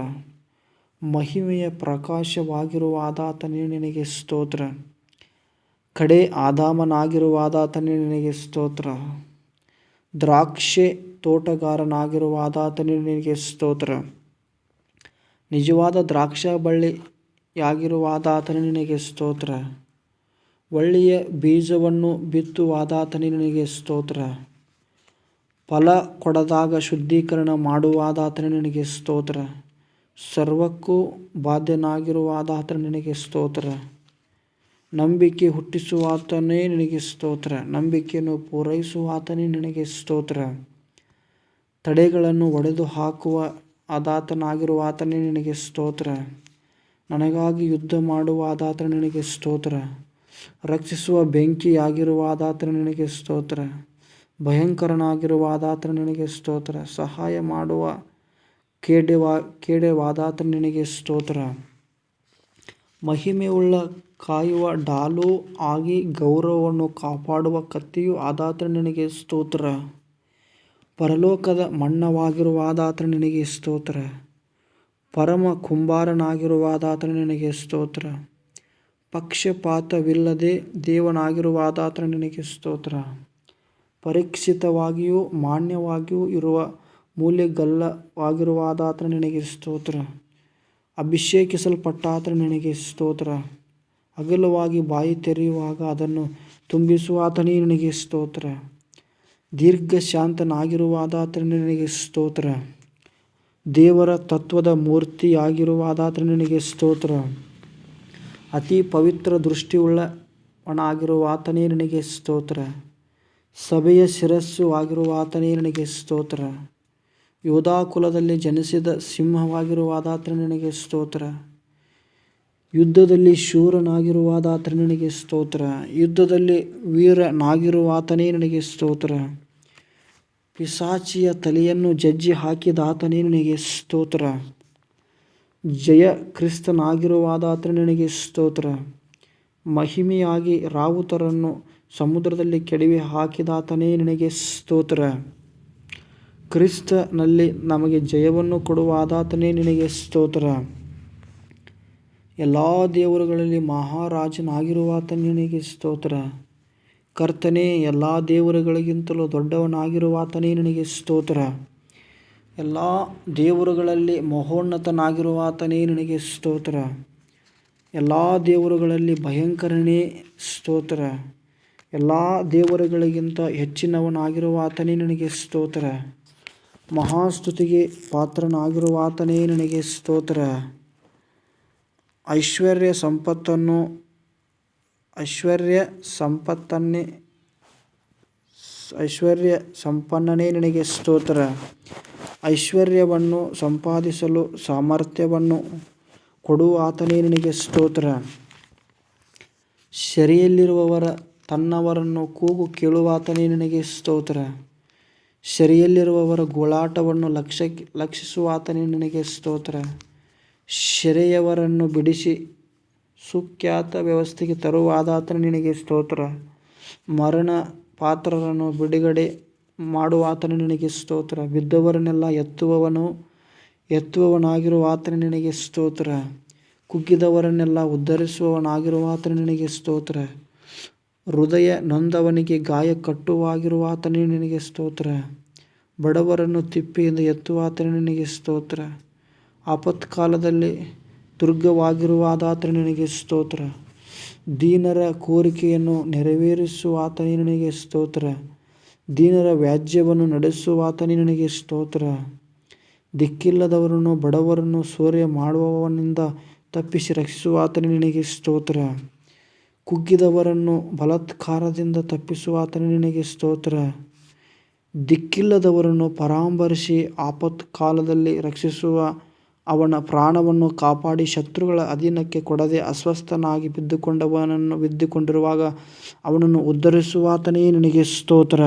ಮಹಿಮೆಯ ಪ್ರಕಾಶವಾಗಿರುವಾದಾತನೇ ನಿನಗೆ ಸ್ತೋತ್ರ. ಕಡೇ ಆದಾಮನಾಗಿರುವಾದಾತನೇ ನಿನಗೆ ಸ್ತೋತ್ರ. ದ್ರಾಕ್ಷೆ ತೋಟಗಾರನಾಗಿರುವಾದಾತನೇ ನಿನಗೆ ಸ್ತೋತ್ರ. ನಿಜವಾದ ದ್ರಾಕ್ಷಾಬಳ್ಳಿಯಾಗಿರುವಾದಾತನೇ ನಿನಗೆ ಸ್ತೋತ್ರ. ಒಳ್ಳೆಯ ಬೀಜವನ್ನು ಬಿತ್ತುವಾದಾತನೇ ನಿನಗೆ ಸ್ತೋತ್ರ. ಫಲ ಕೊಡದಾಗ ಶುದ್ಧೀಕರಣ ಮಾಡುವಾದಾತನೇ ನಿನಗೆ ಸ್ತೋತ್ರ. ಸರ್ವಕ್ಕೂ ಬಾಧ್ಯನಾಗಿರುವಾದಾತನೇ ನಿನಗೆ ಸ್ತೋತ್ರ. ನಂಬಿಕೆ ಹುಟ್ಟಿಸುವಾತನೇ ನಿನಗೆ ಸ್ತೋತ್ರ. ನಂಬಿಕೆಯನ್ನು ಪೂರೈಸುವಾತನೇ ನಿನಗೆ ಸ್ತೋತ್ರ. ತಡೆಗಳನ್ನು ಒಡೆದು ಹಾಕುವ ಆದಾತನಾಗಿರುವಾತನೇ ನಿನಗೆ ಸ್ತೋತ್ರ. ನನಗಾಗಿ ಯುದ್ಧ ಮಾಡುವಾದಾತನೇ ನಿನಗೆ ಸ್ತೋತ್ರ. ರಕ್ಷಿಸುವ ಬೆಂಕಿಯಾಗಿರುವಾದಾತನೇ ನಿನಗೆ ಸ್ತೋತ್ರ. ಭಯಂಕರನಾಗಿರುವಾದಾತನೇ ನಿನಗೆ ಸ್ತೋತ್ರ. ಸಹಾಯ ಮಾಡುವ ಕೇಡವಾದಾತನೇ ನಿನಗೆ ಸ್ತೋತ್ರ. ಮಹಿಮೆಯುಳ್ಳ ಕಾಯುವ ಢಾಲೂ ಆಗಿ ಗೌರವವನ್ನು ಕಾಪಾಡುವ ಕತ್ತಿಯೂ ಆದಾತನೇ ನಿನಗೆ ಸ್ತೋತ್ರ. ಪರಲೋಕದ ಮನ್ನವಾಗಿರುವಾದಾತನೇ ನಿನಗೆ ಸ್ತೋತ್ರ. ಪರಮ ಕುಂಬಾರನಾಗಿರುವಾದಾತನೇ ನಿನಗೆ ಸ್ತೋತ್ರ. ಪಕ್ಷಪಾತವಿಲ್ಲದೆ ದೇವನಾಗಿರುವಾದಾತನೇ ನಿನಗೆ ಸ್ತೋತ್ರ. ಪರೀಕ್ಷಿತವಾಗಿಯೂ ಮಾನ್ಯವಾಗಿಯೂ ಇರುವ ಮೂಲೆಗಲ್ಲವಾಗಿರುವಾದಾತನೇ ನಿನಗೆ ಸ್ತೋತ್ರ. ಅಭಿಷೇಕಿಸಲ್ಪಟ್ಟಾತನೇ ನಿನಗೆ ಸ್ತೋತ್ರ. ಅಗಲವಾಗಿ ಬಾಯಿ ತೆರೆಯುವಾಗ ಅದನ್ನು ತುಂಬಿಸುವಾತನೇ ನಿನಗೆ ಸ್ತೋತ್ರ. ದೀರ್ಘಶಾಂತನಾಗಿರುವಾದಾತನೇ ನಿನಗೆ ಸ್ತೋತ್ರ. ದೇವರ ತತ್ವದ ಮೂರ್ತಿಯಾಗಿರುವಾದಾತನೇ ನಿನಗೆ ಸ್ತೋತ್ರ. ಅತಿ ಪವಿತ್ರ ದೃಷ್ಟಿಯುಳ್ಳವನಾಗಿರುವಾತನೇ ನಿನಗೆ ಸ್ತೋತ್ರ. ಸಭೆಯ ಶಿರಸ್ಸು ಆಗಿರುವಾತನೇ ನಿನಗೆ ಸ್ತೋತ್ರ. ಯೋಧಾ ಕುಲದಲ್ಲಿ ಜನಿಸಿದ ಸಿಂಹವಾಗಿರುವಾದಾತನೇ ನಿನಗೆ ಸ್ತೋತ್ರ. ಯುದ್ಧದಲ್ಲಿ ಶೂರನಾಗಿರುವಾದಾತನೇ ನಿನಗೆ ಸ್ತೋತ್ರ. ಯುದ್ಧದಲ್ಲಿ ವೀರನಾಗಿರುವಾತನೇ ನಿನಗೆ ಸ್ತೋತ್ರ. ಪಿಶಾಚಿಯ ತಲೆಯನ್ನು ಜಜ್ಜಿ ಹಾಕಿದಾತನೇ ನಿನಗೆ ಸ್ತೋತ್ರ. ಜಯ ಕ್ರಿಸ್ತನಾಗಿರುವಾದಾತನೇ ನಿನಗೆ ಸ್ತೋತ್ರ. ಮಹಿಮೆಯಾಗಿ ರಾಹುತರನ್ನು ಸಮುದ್ರದಲ್ಲಿ ಕೆಡವಿ ಹಾಕಿದಾತನೇ ನಿನಗೆ ಸ್ತೋತ್ರ. ಕ್ರಿಸ್ತನಲ್ಲಿ ನಮಗೆ ಜಯವನ್ನು ಕೊಡುವಾದಾತನೇ ನಿನಗೆ ಸ್ತೋತ್ರ. ಎಲ್ಲ ದೇವರುಗಳಲ್ಲಿ ಮಹಾರಾಜನಾಗಿರುವಾತನೇ ನಿನಗೆ ಸ್ತೋತ್ರ. ಕರ್ತನೇ, ಎಲ್ಲ ದೇವರುಗಳಿಗಿಂತಲೂ ದೊಡ್ಡವನಾಗಿರುವಾತನೇ ನಿನಗೆ ಸ್ತೋತ್ರ. ಎಲ್ಲ ದೇವರುಗಳಲ್ಲಿ ಮಹೋನ್ನತನಾಗಿರುವಾತನೇ ನಿನಗೆ ಸ್ತೋತ್ರ. ಎಲ್ಲ ದೇವರುಗಳಲ್ಲಿ ಭಯಂಕರನೇ ಸ್ತೋತ್ರ. ಎಲ್ಲ ದೇವರುಗಳಿಗಿಂತ ಹೆಚ್ಚಿನವನಾಗಿರುವಾತನೇ ನಿನಗೆ ಸ್ತೋತ್ರ. ಮಹಾಸ್ತುತಿಗೆ ಪಾತ್ರನಾಗಿರುವಾತನೇ ನಿನಗೆ ಸ್ತೋತ್ರ. ಐಶ್ವರ್ಯ ಸಂಪನ್ನನೇ ನಿನಗೆ ಸ್ತೋತ್ರ. ಐಶ್ವರ್ಯವನ್ನು ಸಂಪಾದಿಸಲು ಸಾಮರ್ಥ್ಯವನ್ನು ಕೊಡುವಾತನೇ ನಿನಗೆ ಸ್ತೋತ್ರ. ಸೆರೆಯಲ್ಲಿರುವವರ ತನ್ನವರನ್ನು ಕೂಗು ಕೇಳುವಾತನೇ ನಿನಗೆ ಸ್ತೋತ್ರ. ಸೆರೆಯಲ್ಲಿರುವವರ ಗೋಳಾಟವನ್ನು ಲಕ್ಷಿಸುವಾತನೇ ನಿನಗೆ ಸ್ತೋತ್ರ. ಸೆರೆಯವರನ್ನು ಬಿಡಿಸಿ ಸುಖ್ಯಾತ ವ್ಯವಸ್ಥೆಗೆ ತರುವಾದಾತನೇ ನಿನಗೆ ಸ್ತೋತ್ರ. ಮರಣ ಪಾತ್ರರನ್ನು ಬಿಡುಗಡೆ ಮಾಡುವಾತನೇ ನಿನಗೆ ಸ್ತೋತ್ರ. ಬಿದ್ದವರನ್ನೆಲ್ಲ ಎತ್ತುವವನಾಗಿರುವಾತನೇ ನಿನಗೆ ಸ್ತೋತ್ರ. ಕುಗ್ಗಿದವರನ್ನೆಲ್ಲ ಉದ್ಧರಿಸುವವನಾಗಿರುವಾತನೇ ನಿನಗೆ ಸ್ತೋತ್ರ. ಹೃದಯ ನೊಂದವನಿಗೆ ಗಾಯ ಕಟ್ಟುವಾಗಿರುವ ಆತನೇ ನಿನಗೆ ಸ್ತೋತ್ರ. ಬಡವರನ್ನು ತಿಪ್ಪಿಯಿಂದ ಎತ್ತುವ ಆತನೇ ನಿನಗೆ ಸ್ತೋತ್ರ. ಆಪತ್ಕಾಲದಲ್ಲಿ ದುರ್ಗವಾಗಿರುವ ಆತನೇ ನಿನಗೆ ಸ್ತೋತ್ರ. ದೀನರ ಕೋರಿಕೆಯನ್ನು ನೆರವೇರಿಸುವ ಆತನೇ ನಿನಗೆ ಸ್ತೋತ್ರ. ದೀನರ ವ್ಯಾಜ್ಯವನ್ನು ನಡೆಸುವ ಆತನೇ ನಿನಗೆ ಸ್ತೋತ್ರ. ದಿಕ್ಕಿಲ್ಲದವರನ್ನು ಬಡವರನ್ನು ಸೂರೆ ಮಾಡುವವನಿಂದ ತಪ್ಪಿಸಿ ರಕ್ಷಿಸುವ ಆತನೇ ನಿನಗೆ ಸ್ತೋತ್ರ. ಕುಗ್ಗಿದವರನ್ನು ಬಲಾತ್ಕಾರದಿಂದ ತಪ್ಪಿಸುವ ಆತನೇ ನಿನಗೆ ಸ್ತೋತ್ರ. ದಿಕ್ಕಿಲ್ಲದವರನ್ನು ಪರಾಂಬರಿಸಿ ಆಪತ್ಕಾಲದಲ್ಲಿ ರಕ್ಷಿಸುವ ಅವನ ಪ್ರಾಣವನ್ನು ಕಾಪಾಡಿ ಶತ್ರುಗಳ ಅಧೀನಕ್ಕೆ ಕೊಡದೆ ಅಸ್ವಸ್ಥನಾಗಿ ಬಿದ್ದುಕೊಂಡಿರುವಾಗ ಅವನನ್ನು ಉದ್ಧರಿಸುವ ಆತನೇ ನಿನಗೆ ಸ್ತೋತ್ರ.